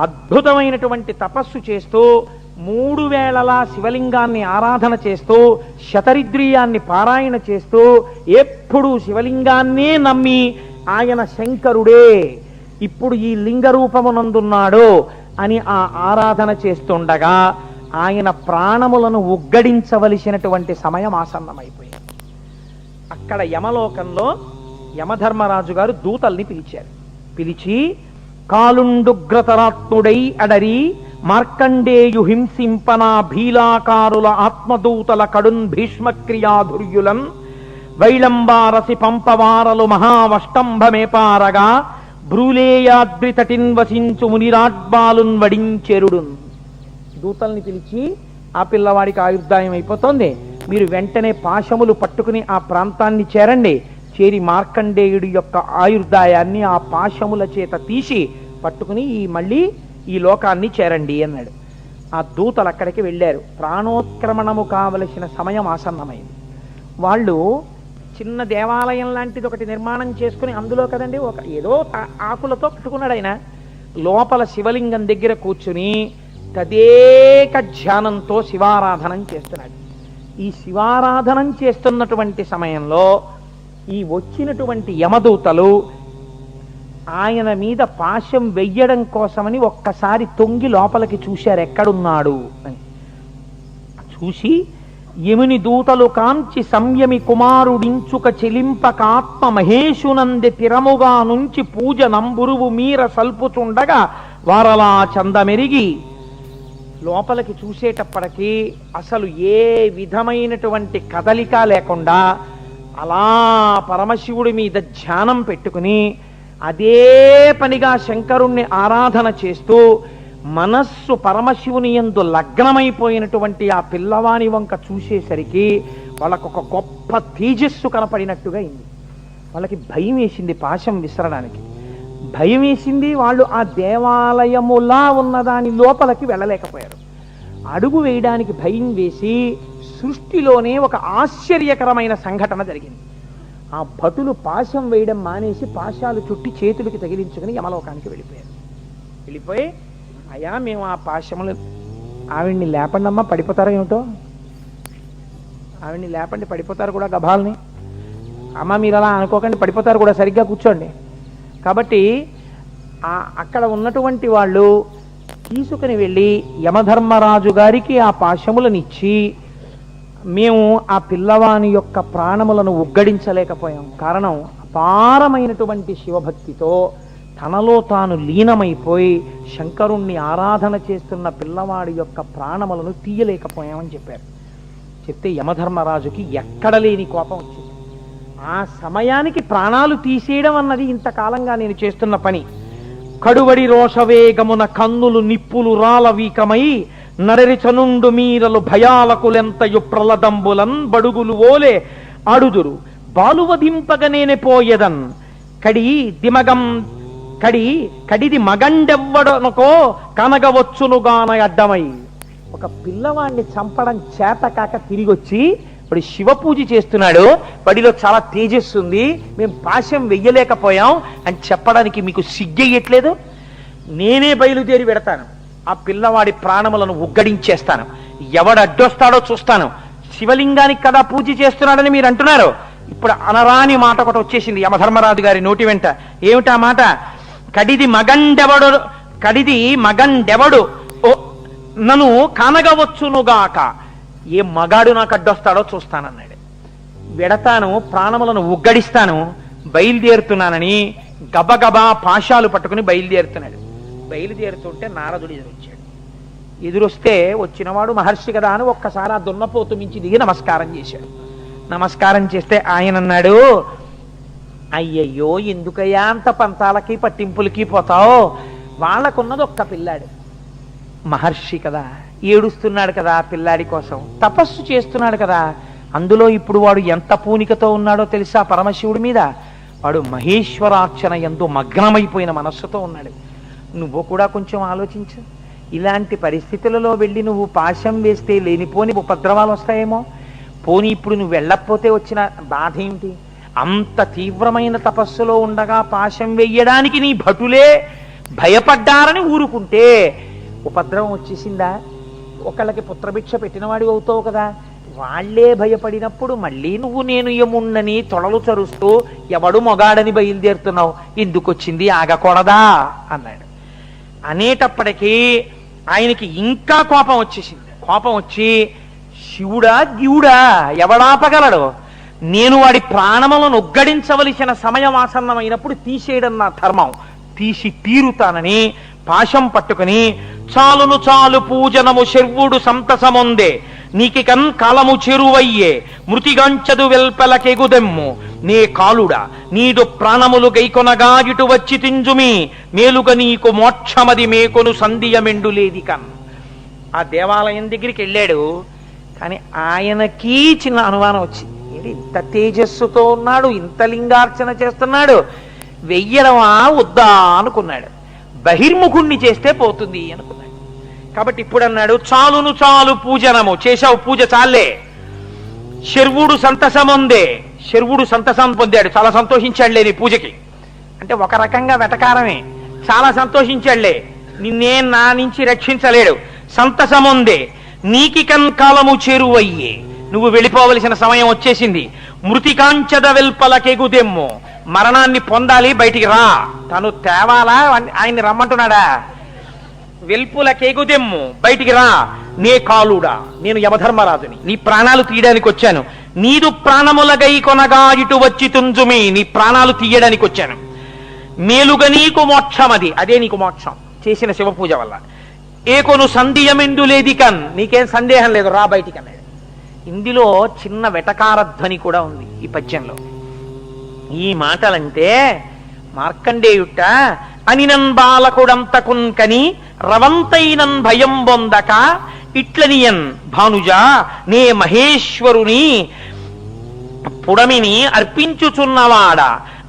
అద్భుతమైనటువంటి తపస్సు చేస్తూ 3 వేళలా శివలింగాన్ని ఆరాధన చేస్తూ శతరిద్రియాన్ని పారాయణ చేస్తూ ఎప్పుడు శివలింగాన్నే నమ్మి ఆయన శంకరుడే ఇప్పుడు ఈ లింగ రూపమునందున్నాడు అని ఆ ఆరాధన చేస్తుండగా ఆయన ప్రాణములను ఉగ్గడించవలసినటువంటి సమయం ఆసన్నమైపోయింది. అక్కడ యమలోకంలో యమధర్మరాజు గారు దూతల్ని పిలిచారు. పిలిచి కాలుండుగ్రతరాత్ముడై అడరి మార్కండేయు హింసింపనా భీలాకారుల ఆత్మదూతల కడున్ భీష్మక్రియాధుర్యులం వైళంబారసి పంపవారలు మహావష్టంభమేపారగా బ్రూలేయాద్రితటిన్ వసించు మునిరాడ్బాలున్ వడించెరుడున్. దూతల్ని పిలిచి ఆ పిల్లవాడికి ఆయుర్దాయం అయిపోతుంది, మీరు వెంటనే పాశములు పట్టుకుని ఆ ప్రాంతాన్ని చేరండి, చేరి మార్కండేయుడి యొక్క ఆయుర్దాయాన్ని ఆ పాశముల చేత తీసి పట్టుకుని మళ్ళీ ఈ లోకాన్ని చేరండి అన్నాడు. ఆ దూతలు అక్కడికి వెళ్ళారు. ప్రాణోత్క్రమణము కావలసిన సమయం ఆసన్నమైంది. వాళ్ళు చిన్న దేవాలయం లాంటిది ఒకటి నిర్మాణం చేసుకుని అందులో కదండి ఒక ఏదో ఆకులతో కట్టుకున్నాడు ఆయన. లోపల శివలింగం దగ్గర కూర్చుని తదేక ధ్యానంతో శివారాధనం చేస్తున్నాడు. ఈ శివారాధనం చేస్తున్నటువంటి సమయంలో ఈ వచ్చినటువంటి యమదూతలు ఆయన మీద పాశం వెయ్యడం కోసమని ఒక్కసారి తొంగి లోపలికి చూశారు ఎక్కడున్నాడు అని. చూసి యముని దూతలు కాంచి సంయమి కుమారుడించుక చెలింపకాత్మ మహేశునంది తిరముగా నుంచి పూజ నంబురువు మీర సల్పుచుండగా వారలా చందమెరిగి లోపలికి చూసేటప్పటికీ అసలు ఏ విధమైనటువంటి కదలిక లేకుండా అలా పరమశివుడి మీద ధ్యానం పెట్టుకుని అదే పనిగా శంకరుణ్ణి ఆరాధన చేస్తూ మనస్సు పరమశివుని యందు లగ్నమైపోయినటువంటి ఆ పిల్లవాని వంక చూసేసరికి వాళ్ళకొక గొప్ప తేజస్సు కనపడినట్టుగా అయింది. వాళ్ళకి భయం వేసింది పాశం విసరడానికి, భయం వేసింది. వాళ్ళు ఆ దేవాలయములా ఉన్నదాని లోపలికి వెళ్ళలేకపోయారు. అడుగు వేయడానికి భయం వేసి సృష్టిలోనే ఒక ఆశ్చర్యకరమైన సంఘటన జరిగింది. ఆ భటులు పాశం వేయడం మానేసి పాశాలు చుట్టి చేతులకి తగిలించుకుని యమలోకానికి వెళ్ళిపోయారు. వెళ్ళిపోయి అయ్యా మేము ఆ పాశములు ఆవిడ్ని లేపండి అమ్మా, పడిపోతారో ఏమిటో, ఆవిడ్ని లేపండి పడిపోతారు కూడా గభాల్ని, అమ్మ మీరు అలా అనుకోకండి పడిపోతారు కూడా, సరిగ్గా కూర్చోండి. కాబట్టి అక్కడ ఉన్నటువంటి వాళ్ళు తీసుకుని వెళ్ళి యమధర్మరాజు గారికి ఆ పాశములనిచ్చి మేము ఆ పిల్లవాని యొక్క ప్రాణములను ఉగ్గడించలేకపోయాం. కారణం అపారమైనటువంటి శివభక్తితో తనలో తాను లీనమైపోయి శంకరుణ్ణి ఆరాధన చేస్తున్న పిల్లవాడి యొక్క ప్రాణములను తీయలేకపోయామని చెప్పారు. చెప్తే యమధర్మరాజుకి ఎక్కడ లేని కోపం వచ్చింది. ఆ సమయానికి ప్రాణాలు తీసేయడం అన్నది ఇంతకాలంగా నేను చేస్తున్న పని. కడువడి రోషవేగమున కన్నులు నిప్పులు రాలవీకమై నరరిచనుండు మీరలు భయాలకులెంతయు ప్రలదంబులన్ బడుగులు ఓలే అడుదురు బాలువదింపగనేనే పోయెదన్ కడిది మగండెవ్వడనుకో కనగవచ్చునుగాన అడ్డమై. ఒక పిల్లవాడిని చంపడం చేత కాక తిరిగొచ్చి వాడు శివ పూజ చేస్తున్నాడు, వాడిలో చాలా తేజస్సు ఉంది, మేము పాశం వెయ్యలేకపోయాం అని చెప్పడానికి మీకు సిగ్గెయ్యట్లేదు? నేనే బయలుదేరి పెడతాను, ఆ పిల్లవాడి ప్రాణములను ఉగ్గడించేస్తాను, ఎవడు అడ్డొస్తాడో చూస్తాను. శివలింగానికి కదా పూజ చేస్తున్నాడని మీరు అంటున్నారు. ఇప్పుడు అనరాని మాట ఒకటి వచ్చేసింది యమధర్మరాజు గారి నోటి వెంట. ఏమిటా మాట? కడిది మగండెవడు నన్ను కానగవచ్చునుగాక. ఏ మగాడు నాకు అడ్డొస్తాడో చూస్తానన్నాడు. వెడతాను, ప్రాణములను ఉగ్గడిస్తాను, బయలుదేరుతున్నానని గబగబా పాశాలు పట్టుకుని బయలుదేరుతున్నాడు. బయలుదేరుతుంటే నారదుడు ఎదురొచ్చాడు. ఎదురొస్తే వచ్చినవాడు మహర్షి కదా అని ఒక్కసారి ఆ దున్నపోతు మించి దిగి నమస్కారం చేశాడు. నమస్కారం చేస్తే ఆయన అన్నాడు, అయ్యయ్యో ఎందుకయ్యా అంత పంతాలకి పట్టింపులకి పోతావు? వాళ్ళకున్నది ఒక్క పిల్లాడు, మహర్షి కదా, ఏడుస్తున్నాడు కదా పిల్లాడి కోసం, తపస్సు చేస్తున్నాడు కదా. అందులో ఇప్పుడు వాడు ఎంత పూనికతో ఉన్నాడో తెలుసా పరమశివుడి మీద? వాడు మహేశ్వరార్చన యందు మగ్నమైపోయిన మనస్సుతో ఉన్నాడు. నువ్వు కూడా కొంచెం ఆలోచించు. ఇలాంటి పరిస్థితులలో వెళ్ళి నువ్వు పాశం వేస్తే లేనిపోని ఉపద్రవాలు వస్తాయేమో. పోనీ ఇప్పుడు నువ్వు వెళ్ళకపోతే వచ్చిన బాధ ఏమిటి? అంత తీవ్రమైన తపస్సులో ఉండగా పాశం వెయ్యడానికి నీ భటులే భయపడ్డారని ఊరుకుంటే ఉపద్రవం వచ్చేసిందా? ఒకళ్ళకి పుత్రభిక్ష పెట్టినవాడి అవుతావు కదా. వాళ్లే భయపడినప్పుడు మళ్ళీ నువ్వు నేను యముణ్ణని తొడలు చరుస్తూ ఎవడు మొగాడని బయలుదేరుతున్నావు, ఎందుకు వచ్చింది, ఆగకూడదా అన్నాడు. అనేటప్పటికీ ఆయనకి ఇంకా కోపం వచ్చేసింది. కోపం వచ్చి, శివుడా గివుడా ఎవడాపగలడు? నేను వాడి ప్రాణములను ఉగ్గడించవలసిన సమయం ఆసన్నమైనప్పుడు తీసేయడం నా ధర్మం, తీసి తీరుతానని పాశం పట్టుకుని, చాలును చాలు పూజనము శర్వుడు సంతసమొందే, నీకికన్ కాలము చెరువయ్యే, మృతిగంచదు వెల్పలకెగుదెమ్ము, నే కాలుడా నీదు ప్రాణములు గైకొనగా ఇటు వచ్చి తింజుమి, మేలుగ నీకు మోక్షమది మేకొను సంధియమెండులేది కన్. ఆ దేవాలయం దగ్గరికి వెళ్ళాడు. కానీ ఆయనకి చిన్న అనుమానం వచ్చింది. ఇంత తేజస్సుతో ఉన్నాడు, ఇంత లింగార్చన చేస్తున్నాడు, వెయ్యడమా వద్దా అనుకున్నాడు. బహిర్ముఖుణ్ణి చేస్తే పోతుంది అనుకున్నాడు. కాబట్టి ఇప్పుడు అన్నాడు, చాలును చాలు పూజనము, చేశావు పూజ చాలే, శర్వుడు సంతసముందే. శర్వుడు సంతసం పొందాడు, చాలా సంతోషించాడులే నీ పూజకి. అంటే ఒక రకంగా వెటకారమే, చాలా సంతోషించాడులే, నిన్నే నా నుంచి రక్షించలేడు. సంతసముందే, నీకికన్ కాలము చేరువయ్యే, నువ్వు వెళ్ళిపోవలసిన సమయం వచ్చేసింది. మృతికాంచద వెల్పలకెగుదెమ్ము, మరణాన్ని పొందాలి, బయటికి రా. తను తేవాలా, ఆయన్ని రమ్మంటున్నాడా? వెల్పులకెగుదెమ్ము, బయటికి రా. నే కాలుడా, నేను యమధర్మరాజుని, నీ ప్రాణాలు తీయడానికి వచ్చాను. నీదు ప్రాణములగై కొనగా ఇటు వచ్చి తుంజుమి, నీ ప్రాణాలు తీయడానికి వచ్చాను. మేలుగా నీకు మోక్షమది, అదే నీకు మోక్షం చేసిన శివ పూజ వల్ల. ఏకొను సంధియమెండులేది కన్, నీకేం సందేహం లేదు, రా బయటికి అన్నాడు. ఇందులో చిన్న వెటకారధ్వని కూడా ఉంది ఈ పద్యంలో. ఈ మాటలంటే మార్కండేయుట అనినన్ బాలకుడంతకున్ కని రవంతైనన్ భయం బొందక ఇట్లనియన్ భానుజ నే మహేశ్వరుని పుడమిని అర్పించుచున్నవాడ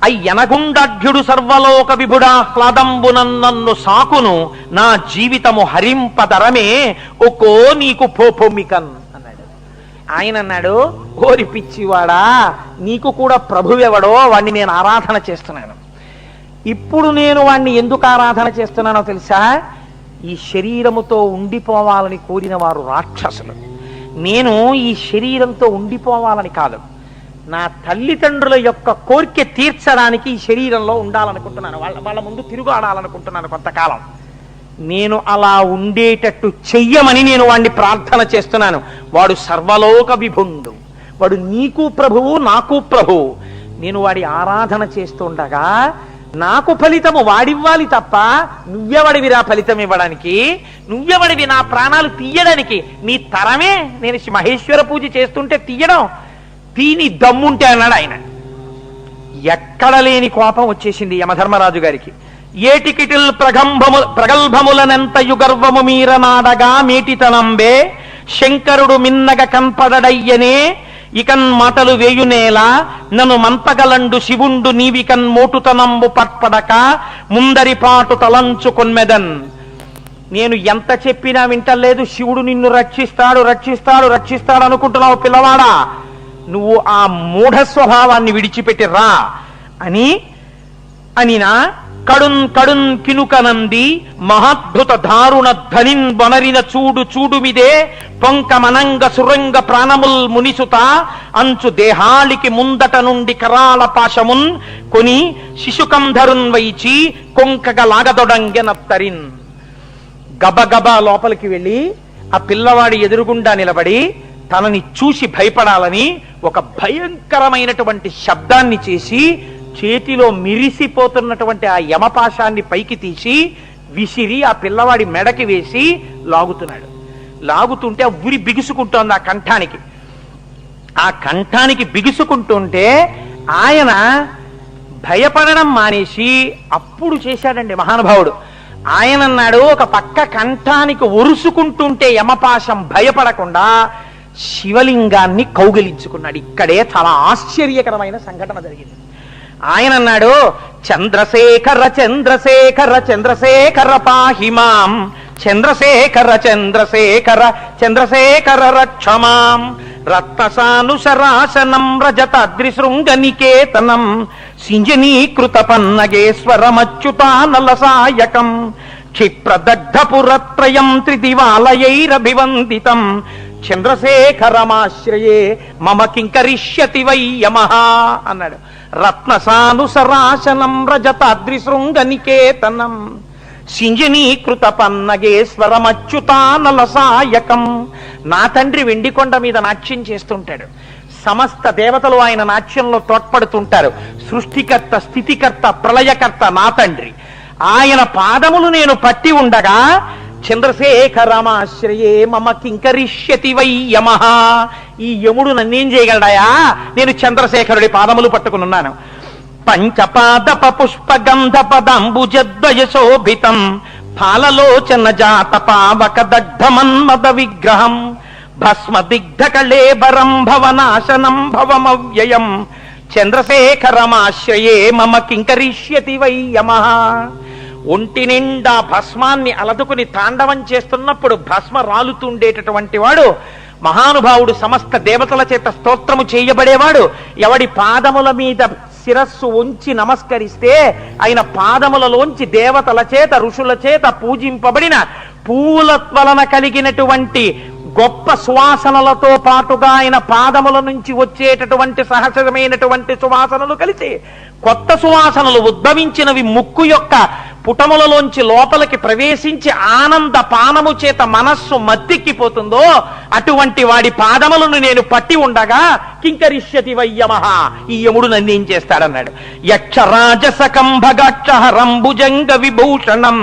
అయ్యనగుండాఢ్యుడు సర్వలోక విభుడాహ్లాదంబునన్ను సాకును నా జీవితము హరింపదరమే ఒక్కో నీకు పోపొమ్మికన్ అన్నాడు. ఆయన అన్నాడు, ఓరి పిచ్చివాడా, నీకు కూడా ప్రభువెవడో వాణ్ణి నేను ఆరాధన చేస్తున్నాను. ఇప్పుడు నేను వాణ్ణి ఎందుకు ఆరాధన చేస్తున్నానో తెలుసా? ఈ శరీరముతో ఉండిపోవాలని కోరిన వారు రాక్షసులు. నేను ఈ శరీరంతో ఉండిపోవాలని కాదు, నా తల్లిదండ్రుల యొక్క కోరిక తీర్చడానికి ఈ శరీరంలో ఉండాలనుకుంటున్నాను, వాళ్ళ ముందు తిరుగాడాలనుకుంటున్నాను కొంతకాలం. నేను అలా ఉండేటట్టు చెయ్యమని నేను వాడిని ప్రార్థన చేస్తున్నాను. వాడు సర్వలోక విభుండు, వాడు నీకు ప్రభువు నాకు ప్రభువు. నేను వాడి ఆరాధన చేస్తుండగా నాకు ఫలితము వాడివ్వాలి తప్ప నువ్వెవడివిరా ఫలితం ఇవ్వడానికి? నువ్వెవడివి నా ప్రాణాలు తీయడానికి? నీ తరమే నేను మహేశ్వర పూజ చేస్తుంటే తీయడం? తీని దమ్ముంటే అన్నాడు ఆయన. ఎక్కడ లేని కోపం వచ్చేసింది యమధర్మరాజు గారికి. ఏటికిటిల్ ప్రగల్భములనెంతయు గర్వము మీరనాడగా మేటితనంబే శంకరుడు మిన్నగ కన్పడయ్యనే ఇకన్ మాటలు వేయునేలా నన్ను మంపగలండు శివుండు నీవికన్ మోటుతనంబు పట్పడక ముందరి పాటు తలంచుకొన్మెదన్. నేను ఎంత చెప్పినా వింటలేదు, శివుడు నిన్ను రక్షిస్తాడు రక్షిస్తాడు రక్షిస్తాడు అనుకుంటున్నావు పిల్లవాడా. నువ్వు ఆ మూఢ స్వభావాన్ని విడిచిపెట్టి రా అని అనినా కడున్ కడున్ కినుకనంది మహాద్భుత దారుణ ధనిన్ వనరిన చూడు చూడుమిదే పొంకమనంగ సురంగ ప్రాణముల్ మునిసుత అంచు దేహాలికి ముందట నుండి కరాల పాశమున్ కొని శిశుకంధరున్ వైచి కొంకగ లాగదొడంగెనత్తరిన్. గబగబా లోపలికి వెళ్ళి ఆ పిల్లవాడి ఎదురుగుండా నిలబడి తనని చూసి భయపడాలని ఒక భయంకరమైనటువంటి శబ్దాన్ని చేసి చేతిలో మిరిసిపోతున్నటువంటి ఆ యమపాశాన్ని పైకి తీసి విసిరి ఆ పిల్లవాడి మెడకి వేసి లాగుతున్నాడు. లాగుతుంటే ఆ ఉరి బిగుసుకుంటోంది ఆ కంఠానికి. ఆ కంఠానికి బిగుసుకుంటుంటే ఆయన భయపడడం మానేసి అప్పుడు చేశాడండి మహానుభావుడు. ఆయన అన్నాడు, ఒక పక్క కంఠానికి ఒరుసుకుంటుంటే యమపాశం భయపడకుండా శివలింగాన్ని కౌగిలించుకున్నాడు. ఇక్కడే చాలా ఆశ్చర్యకరమైన సంఘటన జరిగింది. ఆయన అన్నాడు, చంద్రశేఖర చంద్రశేఖర చంద్రశేఖర పాహిమాం, చంద్రశేఖర చంద్రశేఖర చంద్రశేఖర రక్షమాం, రత్నసానుశరాసనం రజతాద్రిశృంగనికేతనం, సింజనీకృత పన్నగేశ్వరమచ్యుతానలసాయకం, క్షిప్రదగ్ధపురత్రయం త్రిదివాలయైరభివందితం, చంద్రశేఖరమాశ్రయే మమ కింకరిష్యతి వై యమః అన్నాడు. రత్నసానుసరాసనం రజతాద్రిశృంగనికేతనం, సింజనీకృత పన్నగేశ్వరమచ్యుతానలసాయకం. నా తండ్రి వెండికొండ మీద నాట్యం చేస్తుంటాడు. సమస్త దేవతలు ఆయన నాట్యంలో తోడ్పడుతుంటారు. సృష్టికర్త, స్థితికర్త, ప్రళయకర్త నా తండ్రి. ఆయన పాదములు నేను పట్టి ఉండగా చంద్రశేఖరమాశ్రయే మమ కింకరిష్యతి వై యమః, ఈ యముడు నన్నేం చేయగలడాయా, నేను చంద్రశేఖరుడి పాదములు పట్టుకున్నాను. పంచపాదప పుష్ప గంధ పదంబుజద్వయ శోభితం, ఫాలలోచన జాత పావక దగ్ధమన్మద విగ్రహం, భస్మ దిగ్ధ కళేబరం భవనాశనం భవమవ్యయం, చంద్రశేఖరమాశ్రయే మమ కింకరిష్యతి వై యమః. ఒంటి నిండా భస్మాన్ని అలదుకుని తాండవం చేస్తున్నప్పుడు భస్మ రాలుతుండేటటువంటి వాడు మహానుభావుడు, సమస్త దేవతల చేత స్తోత్రము చేయబడేవాడు. ఎవడి పాదముల మీద శిరస్సు ఉంచి నమస్కరిస్తే ఆయన పాదములలోంచి దేవతల చేత, ఋషుల చేత పూజింపబడిన పూల వలన కలిగినటువంటి గొప్ప సువాసనలతో పాటుగా ఆయన పాదముల నుంచి వచ్చేటటువంటి సహజమైనటువంటి సువాసనలు కలిసి కొత్త సువాసనలు ఉద్భవించినవి ముక్కు యొక్క పుటములలోంచి లోపలికి ప్రవేశించి ఆనంద పానము చేత మనస్సు మత్తిక్కిపోతుందో అటువంటి వాడి పాదములను నేను పట్టి ఉండగా కింకరిష్యతి వై యమః, ఈ యముడు నన్నేం చేస్తాడన్నాడు. యక్షరాజసకంభగాక్షహరంభుజంగ విభూషణం,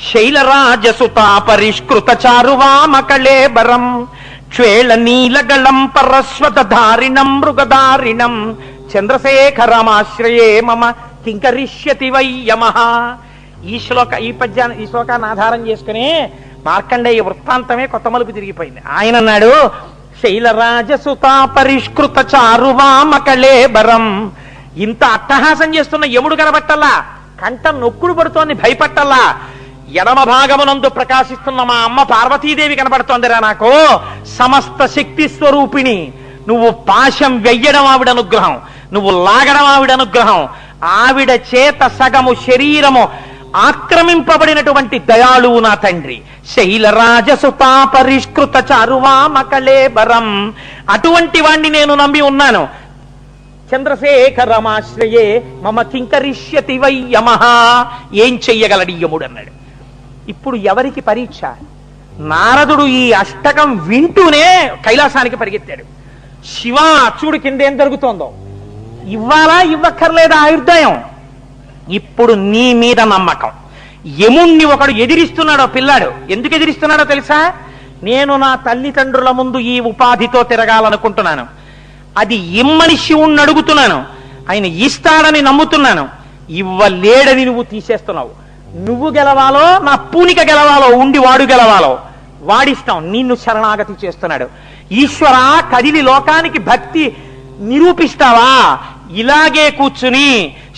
శైలరాజసుతా పరిష్కృత చారువామకళేబరం, క్షేళ నీలగళం పరస్వతధారిణం మృగధారిణం, చంద్రశేఖరమాశ్రయే మమ కింకరిష్యతి వై యమః. ఈ శ్లోకాన్ని ఆధారం చేసుకుని మార్కండేయ వృత్తాంతమే కొత్త మలుపు తిరిగిపోయింది. ఆయన అన్నాడు, శైలరాజసుతా పరిష్కృత చారువామకళేబరం. ఇంత అట్టహాసం చేస్తున్న యముడు కనబట్టల్లా, కంఠం నొక్కుడు పడుతోంది, భయపట్టల్లా. ఎడమ భాగమునందు ప్రకాశిస్తున్న మా అమ్మ పార్వతీదేవి కనబడుతోందిరా నాకు. సమస్త శక్తి స్వరూపిణి. నువ్వు పాశం వెయ్యడం ఆవిడ అనుగ్రహం, నువ్వు లాగడం ఆవిడ అనుగ్రహం. ఆవిడ చేత సగము శరీరము ఆక్రమింపబడినటువంటి దయాళువు నా తండ్రి. శైలరాజసుతా పరిష్కృత చారువామకళేబరం, అటువంటి వాణ్ణి నేను నమ్మి ఉన్నాను. చంద్రశేఖరమాశ్రయే మమ కింకరిష్యతి వై యమః, ఏం చెయ్యగలడు యముడు అన్నాడు. ఇప్పుడు ఎవరికి పరీక్ష? నారదుడు ఈ అష్టకం వింటూనే కైలాసానికి పరిగెత్తాడు. శివ చూడు కింద ఏం జరుగుతోందో, ఇవ్వాలా ఇవ్వక్కర్లేదా ఆయుర్దాయం? ఇప్పుడు నీ మీద నమ్మకం. యముణ్ణి ఒకడు ఎదిరిస్తున్నాడో పిల్లాడు. ఎందుకు ఎదిరిస్తున్నాడో తెలుసా? నేను నా తల్లిదండ్రుల ముందు ఈ ఉపాధితో తిరగాలనుకుంటున్నాను, అది ఇమ్మని శివుణ్ణి అడుగుతున్నాను, ఆయన ఇస్తాడని నమ్ముతున్నాను. ఇవ్వలేడని నువ్వు తీసేస్తున్నావు. నువ్వు గెలవాలో నా పూనిక గెలవాలో, ఉండి వాడు గెలవాలో వాడిష్టం. నిన్ను శరణాగతి చేస్తున్నాడు. ఈశ్వర కదిలి లోకానికి భక్తి నిరూపిస్తావా? ఇలాగే కూర్చుని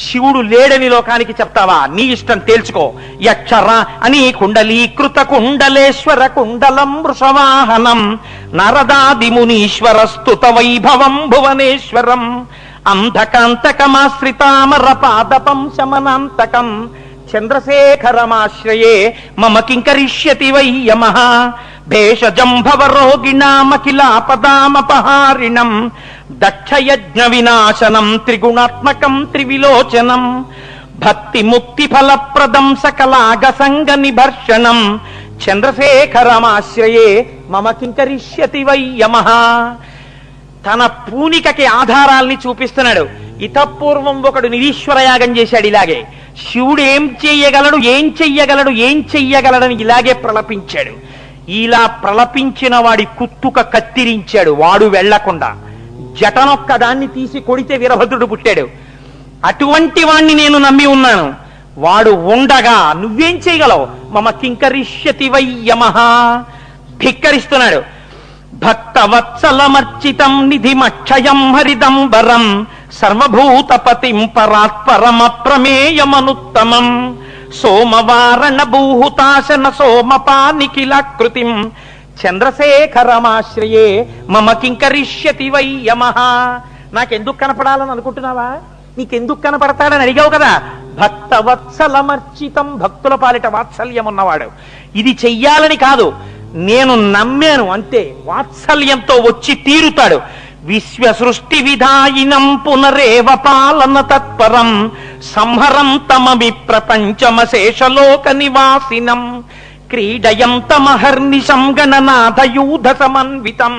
శివుడు లేడని లోకానికి చెప్తావా? నీ ఇష్టం, తేల్చుకో. యక్షర అని కుండలీకృత కుండలేశ్వర కుండలం వృషవాహనం నరదాదిమునీశ్వర స్తుత వైభవం భువనేశ్వరం అంధకాంతకమాశ్రితామర పాదపం శమనాంతకం చంద్రశేఖరమాశ్రయే మమ కింకరిష్యతి వై యమః భేషజం భవరోగిణామఖిలాపదామపహారిణం దక్షయజ్ఞ వినాశనం త్రిగుణాత్మకం త్రివిలోచనం భక్తి ముక్తి ఫలప్రదం సకలాగ సంగ నిభర్షణం చంద్రశేఖరమాశ్రయే మమ కింకరిష్యతి వై యమః. తన పూనికకి ఆధారాల్ని చూపిస్తున్నాడు. ఇతపూర్వం ఒకడు నిరీశ్వర యాగం చేశాడు ఇలాగే. శివుడు ఏం చెయ్యగలడు, ఏం చెయ్యగలడు, ఏం చెయ్యగలడని ఇలాగే ప్రలపించాడు. ఇలా ప్రలపించిన వాడి కుత్తుక కత్తిరించాడు, వాడు వెళ్లకుండా. జటనొక్క దాన్ని తీసి కొడితే వీరభద్రుడు పుట్టాడు. అటువంటి వాణ్ణి నేను నమ్మి ఉన్నాను. వాడు ఉండగా నువ్వేం చేయగలవు? మమ కింకరిష్యతి వై యమః. ధిక్కరిస్తున్నాడు. భక్తవత్సలమర్చితం నిధిమక్షయం హరిదంబరం సర్వభూతపతిం పరాత్పరమ ప్రమేయమనుత్తమం సోమవారణ భూహుతాశన సోమపానిఖిలాకృతిం చంద్రశేఖరమాశ్రయే మమ కింకరిష్యతి వై యమః. నాకెందుకు కనపడాలని అనుకుంటున్నావా? నీకెందుకు కనపడతాడని అడిగావు కదా. భక్తవత్సలమర్చితం, భక్తుల పాలిట వాత్సల్యం ఉన్నవాడు. ఇది చెయ్యాలని కాదు, నేను నమ్మాను అంతే. వాత్సల్యంతో వచ్చి తీరుతాడు. విశ్వ సృష్టి విధాయినం పునరేవ పాలన తత్పరం సంహరం తమమి ప్రపంచమశేషలోక నివాసినం క్రీడయంతమహర్నిశం గణనాథయూధ సమన్వితం.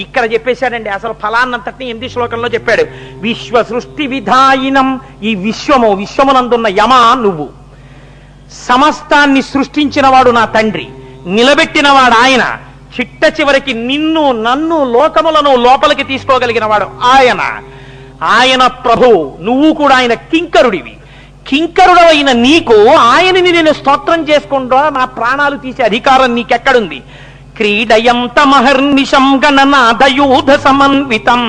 ఇక్కడ చెప్పేశాడండి అసలు ఫలాన్నంతటిని 8 శ్లోకంలో చెప్పాడు. విశ్వ సృష్టి విధాయినం, ఈ విశ్వమునందున్న యమ నువ్వు. సమస్తాన్ని సృష్టించిన వాడు నా తండ్రి, నిలబెట్టినవాడు ఆయన. చిట్ట చివరికి నిన్ను నన్ను లోకములను లోపలికి తీసుకోగలిగిన వాడు ఆయన ప్రభువు. నువ్వు కూడా ఆయన కింకరుడివి. కింకరుడవైన నీకు ఆయనని నేను స్తోత్రం చేసుకుంటా నా ప్రాణాలు తీసే అధికారం నీకెక్కడుంది? క్రీడయంతమహర్నిశం గణనాథయూధ సమన్వితం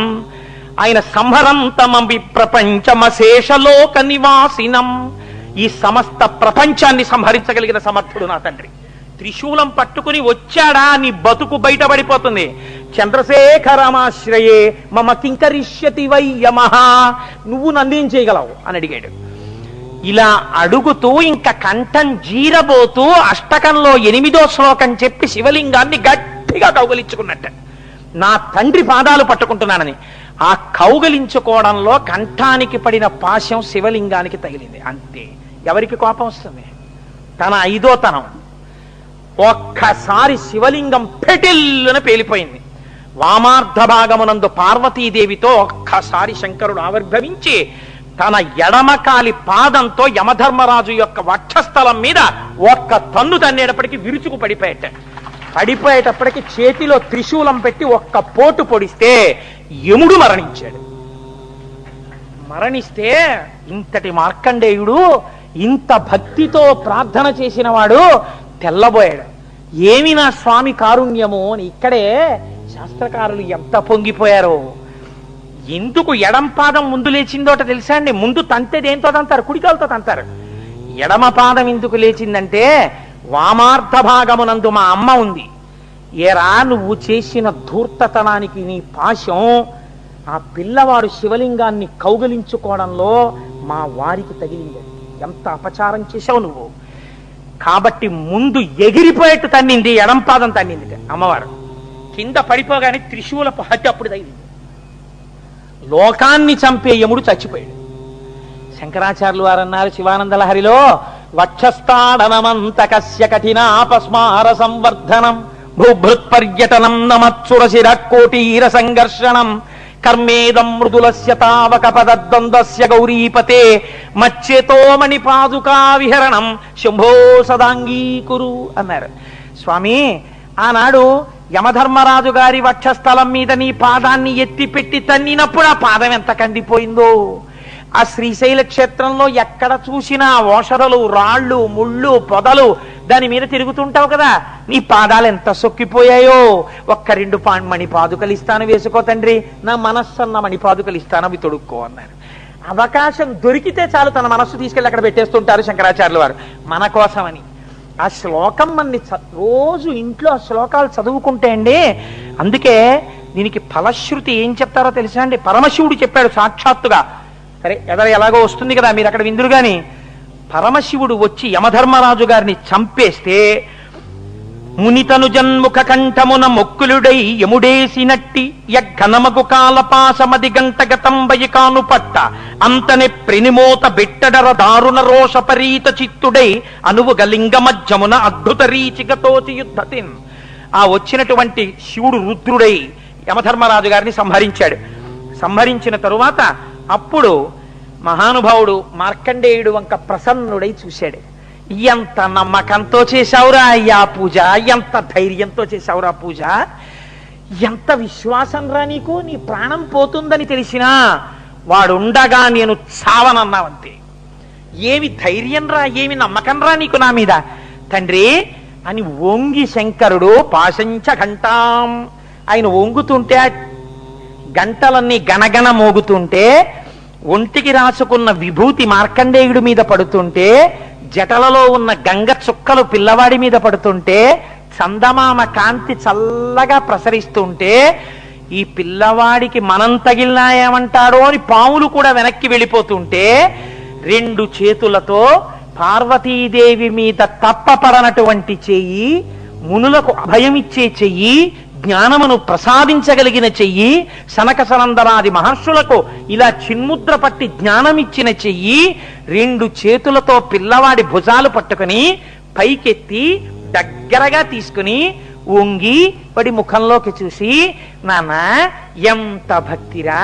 ఆయన సంహరంతమవి ప్రపంచమశేషలోక నివాసినం. ఈ సమస్త ప్రపంచాన్ని సంహరించగలిగిన సమర్థుడు నా తండ్రి. త్రిశూలం పట్టుకుని వచ్చాడా నీ బతుకు బయటపడిపోతుంది. చంద్రశేఖరమాశ్రయే మమ కింకరిష్యతి వై యమః. నువ్వు నన్నేం చేయగలవు అని అడిగాడు. ఇలా అడుగుతూ ఇంకా కంఠం జీరబోతూ అష్టకంలో 8వ శ్లోకం చెప్పి శివలింగాన్ని గట్టిగా కౌగలించుకున్నట్ట. నా తండ్రి పాదాలు పట్టుకుంటున్నానని. ఆ కౌగలించుకోవడంలో కంఠానికి పడిన పాశం శివలింగానికి తగిలింది. అంతే. ఎవరికి కోపం వస్తుంది? తన 5వ తనం. ఒక్కసారి శివలింగం పెటిల్లున పేలిపోయింది. వామార్ధ భాగమునందు పార్వతీదేవితో ఒక్కసారి శంకరుడు ఆవిర్భవించి తన ఎడమకాలి పాదంతో యమధర్మరాజు యొక్క వక్షస్థలం మీద ఒక్క తన్ను తన్నేటప్పటికి విరుచుకు పడిపోయేటప్పటికి చేతిలో త్రిశూలం పెట్టి ఒక్క పోటు పొడిస్తే యముడు మరణించాడు. మరణిస్తే ఇంతటి మార్కండేయుడు, ఇంత భక్తితో ప్రార్థన చేసిన వాడు తెల్లబోయాడు. ఏమి నా స్వామి కారుణ్యము అని ఇక్కడే శాస్త్రకారులు ఎంత పొంగిపోయారో. ఎందుకు ఎడం పాదం ముందు లేచిందోట తెలుసా అండి? ముందు తంతే దేంతో తంతారు? కుడికాలతో తంతారు. ఎడమ పాదం ఎందుకు లేచిందంటే వామార్ధ భాగమునందు మా అమ్మ ఉంది. ఏరా నువ్వు చేసిన ధూర్తతనానికి నీ పాశం ఆ పిల్లవాడు శివలింగాన్ని కౌగలించుకోవడంలో మా వారికి తగిలింది. ఎంత అపచారం చేశావు నువ్వు. కాబట్టి ముందు ఎగిరిపోయేట్టు తన్నింది, ఎడం పాదం తన్నింది అమ్మవారు. కింద పడిపోగానే త్రిశూలపు హత్య అప్పుడు తగిలింది. లోకాన్ని చంపే యముడు చచ్చిపోయాడు. శంకరాచార్యులు వారు అన్నారు శివానంద లహరిలో, వక్షస్థాడనమంతకస్య కఠినాపస్మార సంవర్ధనం భూభృత్పర్యటనం నమత్సురశిర కోటీర సంఘర్షణం కర్మేదం మృదులస్య తావక పదద్వంద్వస్య గౌరీపతే మచ్చేతో మణిపాదుకా విహరణం శంభో సదాంగీకురు అన్నారు. స్వామి, ఆనాడు యమధర్మరాజు గారి వక్షస్థలం మీద నీ పాదాన్ని ఎత్తిపెట్టి తన్నినప్పుడు ఆ పాదం ఎంత కందిపోయిందో. ఆ శ్రీశైల క్షేత్రంలో ఎక్కడ చూసినా ఓషరలు, రాళ్ళు, ముళ్ళు, పొదలు దాని మీద తిరుగుతుంటావు కదా, నీ పాదాలు ఎంత సొక్కిపోయాయో. ఒక్క 2 మణిపాదుకలు ఇస్తాను వేసుకో తండ్రి, నా మనస్సన్న మణిపాదుకలు ఇస్తాను, అవి తొడుక్కో అన్నారు. అవకాశం దొరికితే చాలు తన మనస్సు తీసుకెళ్ళి అక్కడ పెట్టేస్తుంటారు శంకరాచార్యుల వారు మన కోసమని. ఆ శ్లోకం మన్ని రోజు ఇంట్లో ఆ శ్లోకాలు చదువుకుంటే అండి, అందుకే దీనికి ఫలశ్రుతి ఏం చెప్తారో తెలుసా అండి? పరమశివుడు చెప్పాడు సాక్షాత్తుగా. సరే ఎలాగో వస్తుంది కదా, మీరు అక్కడ విందురు గాని. పరమశివుడు వచ్చి యమధర్మరాజు గారిని చంపేస్తే మునితను జన్ముఖ కంఠమున మొక్కులుడై యముడేసినట్టి యఘనమగు కాలపాసమది గంటగతంబయి కాను పట్ట అంతనే ప్రెనిమోత బెట్టడర దారుణ రోషపరీత చిత్తుడై అనువుగ లింగ మధ్యమున అద్భుత రీచికతోచి యుద్ధతిన్. ఆ వచ్చినటువంటి శివుడు రుద్రుడై యమధర్మరాజు గారిని సంహరించాడు. సంహరించిన తరువాత అప్పుడు మహానుభావుడు మార్కండేయుడు వంక ప్రసన్నుడై చూశాడు. ఎంత నమ్మకంతో చేశావురా అయ్యా పూజ, ఎంత ధైర్యంతో చేశావురా పూజ, ఎంత విశ్వాసం రా నీకు, నీ ప్రాణం పోతుందని తెలిసినా వాడుండగా నేను చావనన్నావంతే. ఏమి ధైర్యం రా, ఏమి నమ్మకం రా నీకు నా మీద తండ్రి అని వంగి శంకరుడు పాశంచ ఘంటాం, ఆయన వంగుతుంటే గంటలన్నీ గణగణ మోగుతుంటే ఒంటికి రాసుకున్న విభూతి మార్కండేయుడి మీద పడుతుంటే, జటలలో ఉన్న గంగ చుక్కలు పిల్లవాడి మీద పడుతుంటే, చందమామ కాంతి చల్లగా ప్రసరిస్తుంటే, ఈ పిల్లవాడికి మనం తగిలినా ఏమంటాడో అని పాములు కూడా వెనక్కి వెళ్ళిపోతుంటే, రెండు చేతులతో పార్వతీదేవి మీద తప్పపడనటువంటి చెయ్యి, మునులకు అభయమిచ్చే చెయ్యి, జ్ఞానమును ప్రసాదించగలిగిన చెయ్యి, సనక సనందనాది మహర్షులకు ఇలా చిన్ముద్ర పట్టి జ్ఞానమిచ్చిన చెయ్యి, రెండు చేతులతో పిల్లవాడి భుజాలు పట్టుకుని పైకెత్తి దగ్గరగా తీసుకుని వంగి వాడి ముఖంలోకి చూసి, నాన్న ఎంత భక్తిరా,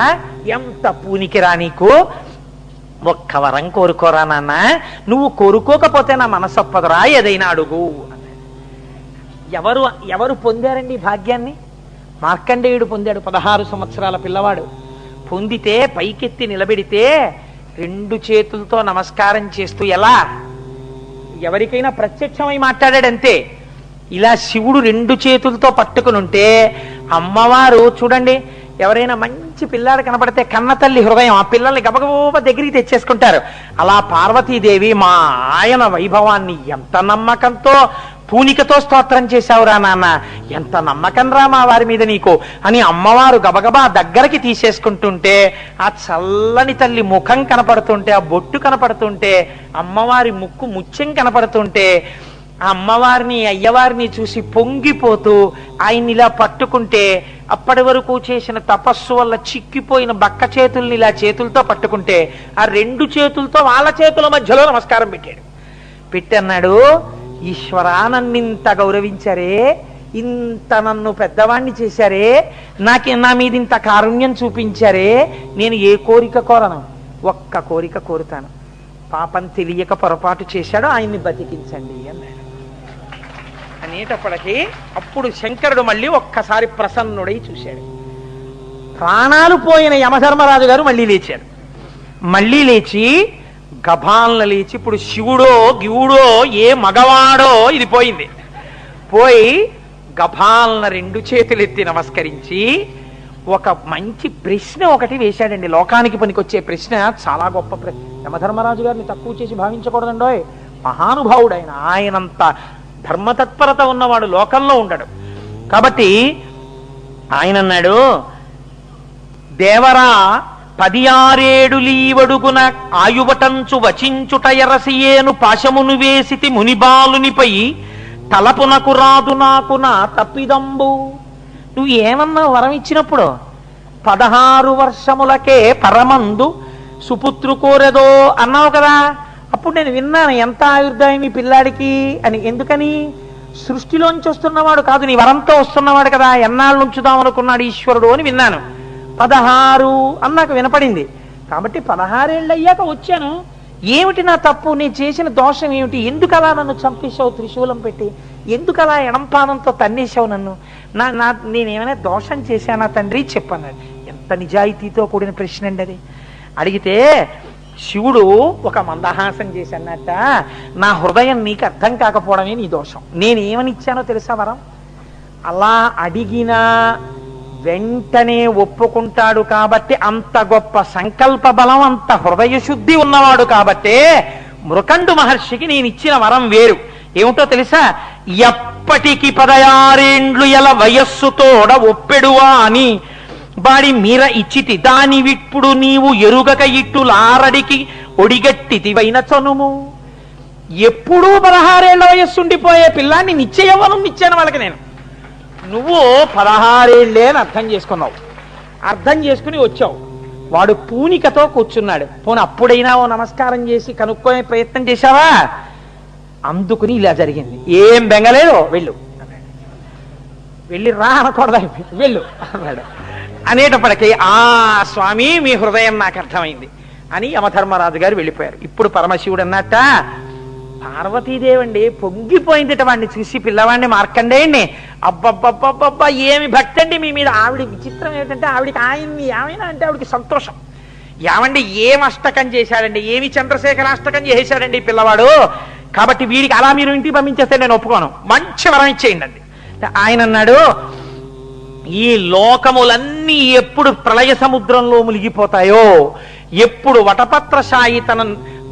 ఎంత పూనికిరా నీకు, ఒక్క వరం కోరుకోరా నాన్న, నువ్వు కోరుకోకపోతే నా మనసొప్పదురా, ఏదైనా అడుగు. ఎవరు పొందారండి భాగ్యాన్ని? మార్కండేయుడు పొందాడు. 16 సంవత్సరాల పిల్లవాడు పొందితే పైకెత్తి నిలబెడితే రెండు చేతులతో నమస్కారం చేస్తూ, ఎలా ఎవరికైనా ప్రత్యక్షమై మాట్లాడాడంతే. ఇలా శివుడు రెండు చేతులతో పట్టుకుని ఉంటే అమ్మవారు చూడండి, ఎవరైనా మంచి పిల్లాడు కనపడితే కన్న తల్లి హృదయం ఆ పిల్లల్ని గబగబా దగ్గరికి తెచ్చేసుకుంటారు. అలా పార్వతీదేవి మా ఆయన వైభవాన్ని ఎంత నమ్మకంతో పూనికతో స్తోత్రం చేశావురా నాన్న, ఎంత నమ్మకం రా మా వారి మీద నీకు అని అమ్మవారు గబగబా దగ్గరికి తీసేసుకుంటుంటే, ఆ చల్లని తల్లి ముఖం కనపడుతుంటే, ఆ బొట్టు కనపడుతుంటే, అమ్మవారి ముక్కు ముత్యం కనపడుతుంటే, ఆ అమ్మవారిని అయ్యవారిని చూసి పొంగిపోతూ ఆయన్ని ఇలా పట్టుకుంటే, అప్పటి వరకు చేసిన తపస్సు వల్ల చిక్కిపోయిన బక్క చేతుల్ని ఇలా చేతులతో పట్టుకుంటే, ఆ రెండు చేతులతో వాళ్ళ చేతుల మధ్యలో నమస్కారం పెట్టాడు. పెట్టన్నాడు, ఈశ్వరా నన్నింత గౌరవించారే, ఇంత నన్ను పెద్దవాణ్ణి చేశారే, నా మీద ఇంత కారుణ్యం చూపించారే, నేను ఏ కోరిక కోరను, ఒక్క కోరిక కోరుతాను, పాపం తెలియక పొరపాటు చేశాడు, ఆయన్ని బతికించండి అన్నాడు. అనేటప్పటికీ అప్పుడు శంకరుడు మళ్ళీ ఒక్కసారి ప్రసన్నుడై చూశాడు. ప్రాణాలు పోయిన యమధర్మరాజు గారు మళ్ళీ లేచారు. మళ్ళీ లేచి గభాలను లేచి, ఇప్పుడు శివుడో గివుడో ఏ మగవాడో ఇది పోయింది, పోయి గభాలన రెండు చేతులెత్తి నమస్కరించి ఒక మంచి ప్రశ్న ఒకటి వేశాడండి. లోకానికి పనికొచ్చే ప్రశ్న, చాలా గొప్ప ప్రశ్న. యమధర్మరాజు గారిని తక్కువ చేసి భావించకూడదండోయ్, మహానుభావుడు ఆయన. ఆయనంత ధర్మతత్పరత ఉన్నవాడు లోకంలో ఉండడు. కాబట్టి ఆయన అన్నాడు, దేవరా 16 లీవడుగున ఆయువటంచు వచించుట ఎరసియేను పాశమును వేసితి మునిబాలునిపై తలపునకు రాదు నాకు నా తప్పిదంబు. నువ్వు ఏమన్నా వరం ఇచ్చినప్పుడు 16 వర్షములకే పరమందు సుపుత్రు కోరెదో అన్నావు కదా, అప్పుడు నేను విన్నాను ఎంత ఆయుర్దాయం ఈ పిల్లాడికి అని. ఎందుకని? సృష్టిలోంచి వస్తున్నవాడు కాదు, నీ వరంతో వస్తున్నవాడు కదా, ఎన్నాళ్ళు ఉంచుదాం అనుకున్నాడు ఈశ్వరుడు అని విన్నాను. 16 అన్నాక వినపడింది. కాబట్టి 16 ఏళ్ళు అయ్యాక వచ్చాను. ఏమిటి నా తప్పు, నేను చేసిన దోషం ఏమిటి, ఎందుకు అలా నన్ను చంపేశావు త్రిశూలం పెట్టి, ఎందుకు అలా ఎడంపాదంతో తన్నేశావు నన్ను, నేనేమైనా దోషం చేశానా తండ్రి చెప్పన్నాడు. ఎంత నిజాయితీతో కూడిన ప్రశ్న అండి అది. అడిగితే శివుడు ఒక మందహాసం చేసి అన్నట్ట, నా హృదయం నీకు అర్థం కాకపోవడమే నీ దోషం, నేనేమని ఇచ్చానో తెలుసా వరం, అలా అడిగినా వెంటనే ఒప్పుకుంటాడు కాబట్టి, అంత గొప్ప సంకల్ప బలం, అంత హృదయ శుద్ధి ఉన్నవాడు కాబట్టే మృకండు మహర్షికి నేను ఇచ్చిన వరం వేరు. ఏమిటో తెలుసా? ఎప్పటికి 16 ఎల వయస్సుతోడ ఒప్పెడువా అని బాడి మీర ఇచ్చితి దాని విప్పుడు నీవు ఎరుగక ఇట్టులారడికి ఒడిగట్టితివైన చనుము. ఎప్పుడూ 16 వయస్సుండిపోయే పిల్లాన్ని నిశ్చయవనం ఇచ్చాను వాళ్ళకి నేను. నువ్వు 16 అని అర్థం చేసుకున్నావు, అర్థం చేసుకుని వచ్చావు. వాడు పూనికతో కూర్చున్నాడు. పోనీ అప్పుడైనా ఓ నమస్కారం చేసి కనుక్కోనే ప్రయత్నం చేశావా? అందుకుని ఇలా జరిగింది. ఏం బెంగలేదు, వెళ్ళు. వెళ్ళి రా అనకూడదా, వెళ్ళు అన్నాడు. అనేటప్పటికీ ఆ స్వామి మీ హృదయం నాకు అర్థమైంది అని యమధర్మరాజు గారు వెళ్ళిపోయారు. ఇప్పుడు పరమశివుడు అన్నట్ట, పార్వతీదేవండి పొంగిపోయిందిట వాడిని చూసి, పిల్లవాడిని మార్కండేయండి. అబ్బబ్బబ్బబ్బబ్బా ఏమి భక్తి అండి మీ మీద. ఆవిడ విచిత్రం ఏంటంటే, ఆవిడికి ఆయన్ని ఏమైనా అంటే ఆవిడికి సంతోషం. ఏమండి ఏం అష్టకం చేశాడండి, ఏమి చంద్రశేఖర అష్టకం చేశాడండి పిల్లవాడు, కాబట్టి వీడికి అలా మీరు ఇంటికి పంపించేస్తే నేను ఒప్పుకోను, మంచి వరం ఇచ్చేయండి అండి. ఆయన అన్నాడు, ఈ లోకములన్నీ ఎప్పుడు ప్రళయ సముద్రంలో మునిగిపోతాయో, ఎప్పుడు వటపత్రశాయి తన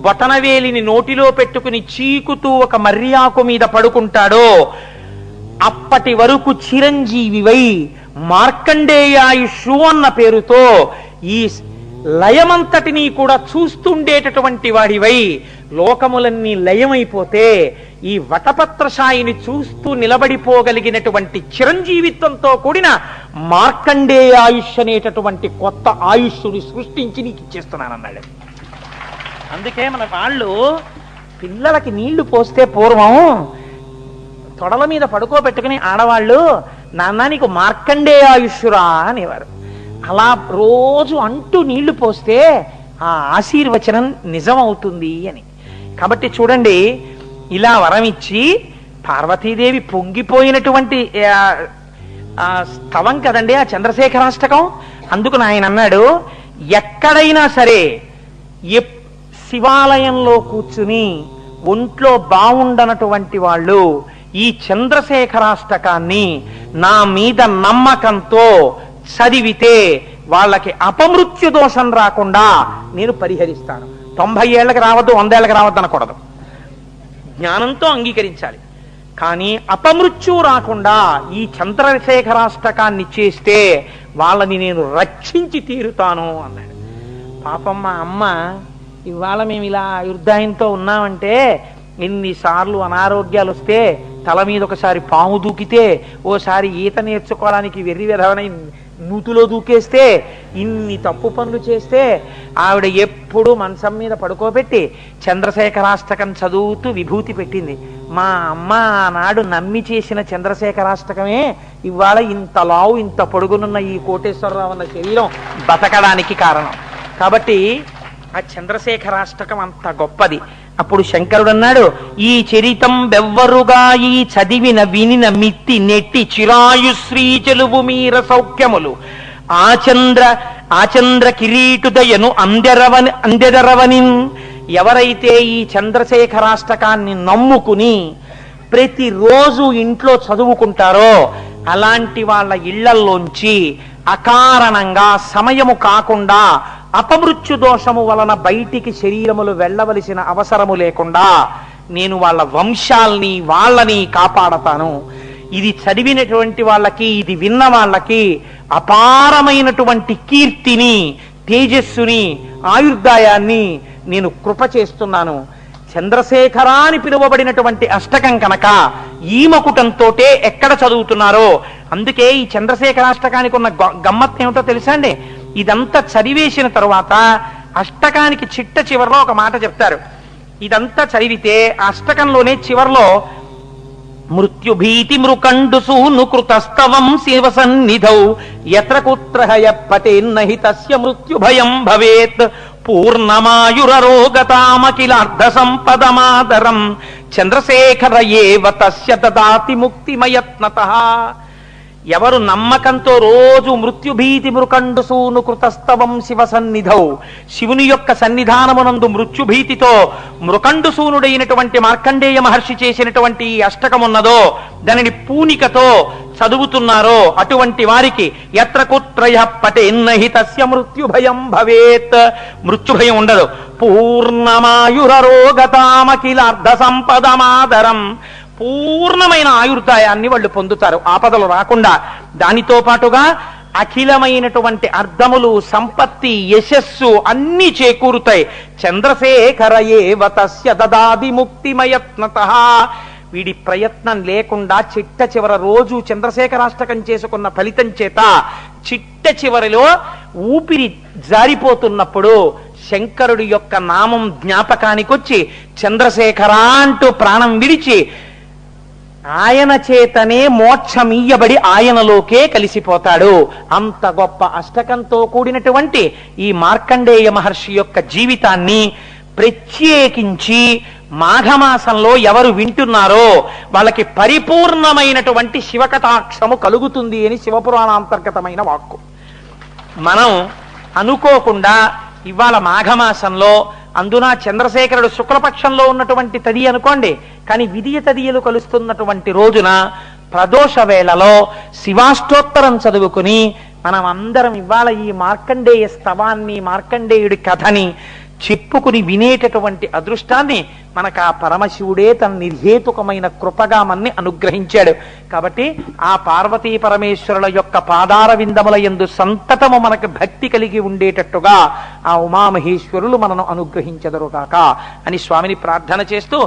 బొటనవేలిని నోటిలో పెట్టుకుని చీకుతూ ఒక మర్యాకు మీద పడుకుంటాడో, అప్పటి వరకు చిరంజీవివై మార్కండేయాయుషు అన్న పేరుతో ఈ లయమంతటినీ కూడా చూస్తుండేటటువంటి వాడివై, లోకములన్నీ లయమైపోతే ఈ వటపత్రశాయిని చూస్తూ నిలబడిపోగలిగినటువంటి చిరంజీవిత్వంతో కూడిన మార్కండేయాయుష్ అనేటటువంటి కొత్త ఆయుష్ని సృష్టించి నీకు ఇచ్చేస్తున్నానన్నాడు. అందుకే మన వాళ్ళు పిల్లలకి నీళ్లు పోస్తే పూర్వం తొడల మీద పడుకోబెట్టుకుని ఆడవాళ్ళు, నాన్న నీకు మార్కండేయాయుష్రా అనేవారు. అలా రోజు అంటూ నీళ్లు పోస్తే ఆ ఆశీర్వచనం నిజం అవుతుంది అని. కాబట్టి చూడండి, ఇలా వరం ఇచ్చి పార్వతీదేవి పొంగిపోయినటువంటి స్తవం కదండి ఆ చంద్రశేఖరాష్టకం. అందుకు ఆయన అన్నాడు, ఎక్కడైనా సరే శివాలయంలో కూర్చుని ఒంట్లో బాగుండనటువంటి వాళ్ళు ఈ చంద్రశేఖరాష్టకాన్ని నా మీద నమ్మకంతో చదివితే వాళ్ళకి అపమృత్యు దోషం రాకుండా నేను పరిహరిస్తాను. 90 ఏళ్ళకి రావద్దు, 100 ఏళ్ళకి రావద్దు అనకూడదు, జ్ఞానంతో అంగీకరించాలి. కానీ అపమృత్యు రాకుండా ఈ చంద్రశేఖరాష్టకాన్ని చేస్తే వాళ్ళని నేను రక్షించి తీరుతాను అన్నాడు. పాపం మా అమ్మ, ఇవాళ మేము ఇలా యుద్ధాయంతో ఉన్నామంటే ఎన్నిసార్లు అనారోగ్యాలు వస్తే, తల మీద ఒకసారి పాము దూకితే, ఓసారి ఈత నేర్చుకోవడానికి వెర్రి వెధవనై నూతులో దూకేస్తే, ఇన్ని తప్పు పనులు చేస్తే ఆవిడ ఎప్పుడు మంచం మీద పడుకోబెట్టి చంద్రశేఖరాష్టకం చదువుతూ విభూతి పెట్టింది. మా అమ్మ ఆనాడు నమ్మి చేసిన చంద్రశేఖరాష్టకమే ఇవాళ ఇంత లావు ఇంత పొడుగునున్న ఈ కోటేశ్వరరావు అన్న శరీరం బతకడానికి కారణం. కాబట్టి ఆ చంద్రశేఖరాష్టకం అంత గొప్పది. అప్పుడు శంకరుడు అన్నాడు, ఈ చరితం బెవ్వరుగా ఈ చదివిన వినిన మిత్తి నెట్టి చిరాయుశ్రీ చెలువు మీర సౌఖ్యములు ఆచంద్ర కిరీటుదయను అందెదరవని. ఎవరైతే ఈ చంద్రశేఖరాష్టకాన్ని నమ్ముకుని ప్రతిరోజు ఇంట్లో చదువుకుంటారో అలాంటి వాళ్ళ ఇళ్లల్లోంచి అకారణంగా సమయము కాకుండా అపమృత్యు దోషము వలన బయటికి శరీరములు వెళ్ళవలసిన అవసరము లేకుండా నేను వాళ్ళ వంశాల్ని వాళ్ళని కాపాడతాను. ఇది చదివినటువంటి వాళ్ళకి, ఇది విన్న వాళ్ళకి అపారమైనటువంటి కీర్తిని, తేజస్సుని, ఆయుర్దాయాన్ని నేను కృప చేస్తున్నాను. చంద్రశేఖర అని పిలువబడినటువంటి అష్టకం కనుక ఈ మకుటంతో ఎక్కడ చదువుతున్నారో, అందుకే ఈ చంద్రశేఖరాష్టకానికి ఉన్న గమ్మత్తు ఏమిటో తెలుసా అండి? ఇదంతా చదివేసిన తరువాత అష్టకానికి చిట్ట చివరిలో ఒక మాట చెప్తారు. ఇదంతా చదివితే అష్టకంలోనే చివరిలో మృత్యుభీతి మృకండు సూనుకృతస్తవం శివ సన్నిధౌ యత్ర కుత్రహయ పటేన్నహి తస్య మృత్యుభయం భవేత్ పూర్ణమాయురరోగతామఖిలార్ధ సంపదమాదరం చంద్రశేఖర ఏవ తస్య దదాతి ముక్తిమయత్నతః. ఎవరు నమ్మకంతో రోజు మృత్యుభీతి మృకండు సూను కృతస్తవం శివ సన్నిధౌ, శివుని యొక్క సన్నిధానమునందు మృత్యుభీతితో మృకండు సూనుడైనటువంటి మార్కండేయ మహర్షి చేసినటువంటి అష్టకమున్నదో దానిని పూనికతో చదువుతున్నారో అటువంటి వారికి ఎత్ర కుత్రయ పటేన్నహి తస్య మృత్యుభయం భవేత్, మృత్యుభయం ఉండదు. పూర్ణమాయురరోగతామఖిలార్ధ సంపదమాదరం, పూర్ణమైన ఆయుర్దాయాన్ని వాళ్ళు పొందుతారు, ఆపదలు రాకుండా. దానితో పాటుగా అఖిలమైనటువంటి అర్థములు, సంపత్తి, యశస్సు అన్ని చేకూరుతాయి. చంద్రశేఖర ఏవ తస్య దదాది ముక్తిమయత్నతః, వీడి ప్రయత్నం లేకుండా చిట్ట చివర రోజు చంద్రశేఖరాష్టకం చేసుకున్న ఫలితం చేత చిట్ట చివరిలో ఊపిరి జారిపోతున్నప్పుడు శంకరుడి యొక్క నామం జ్ఞాపకానికొచ్చి చంద్రశేఖర అంటూ ప్రాణం విడిచి ఆయన చేతనే మోక్షమీయబడి ఆయనలోకే కలిసిపోతాడు. అంత గొప్ప అష్టకంతో కూడినటువంటి ఈ మార్కండేయ మహర్షి యొక్క జీవితాన్ని ప్రత్యేకించి మాఘమాసంలో ఎవరు వింటున్నారో వాళ్ళకి పరిపూర్ణమైనటువంటి శివకటాక్షము కలుగుతుంది అని శివపురాణాంతర్గతమైన వాక్కు. మనం అనుకోకుండా ఇవాళ మాఘమాసంలో, అందున చంద్రశేఖరుడు శుక్లపక్షంలో ఉన్నటువంటి తది అనుకోండి, కానీ విధియ తదియలు కలుస్తున్నటువంటి రోజున ప్రదోష వేళలో శివాష్టోత్తరం చదువుకుని మనం అందరం ఇవాళ ఈ మార్కండేయ స్తవాన్ని, మార్కండేయుడి కథని చెప్పుకుని వినేటటువంటి అదృష్టాన్ని మనకు ఆ పరమశివుడే తన నిర్హేతుకమైన కృపగా మన్ని అనుగ్రహించాడు. కాబట్టి ఆ పార్వతీ పరమేశ్వరుల యొక్క పాదార విందముల యందు సంతతము మనకు భక్తి కలిగి ఉండేటట్టుగా ఆ ఉమామహేశ్వరులు మనను అనుగ్రహించెదరుగాక అని స్వామిని ప్రార్థన చేస్తూ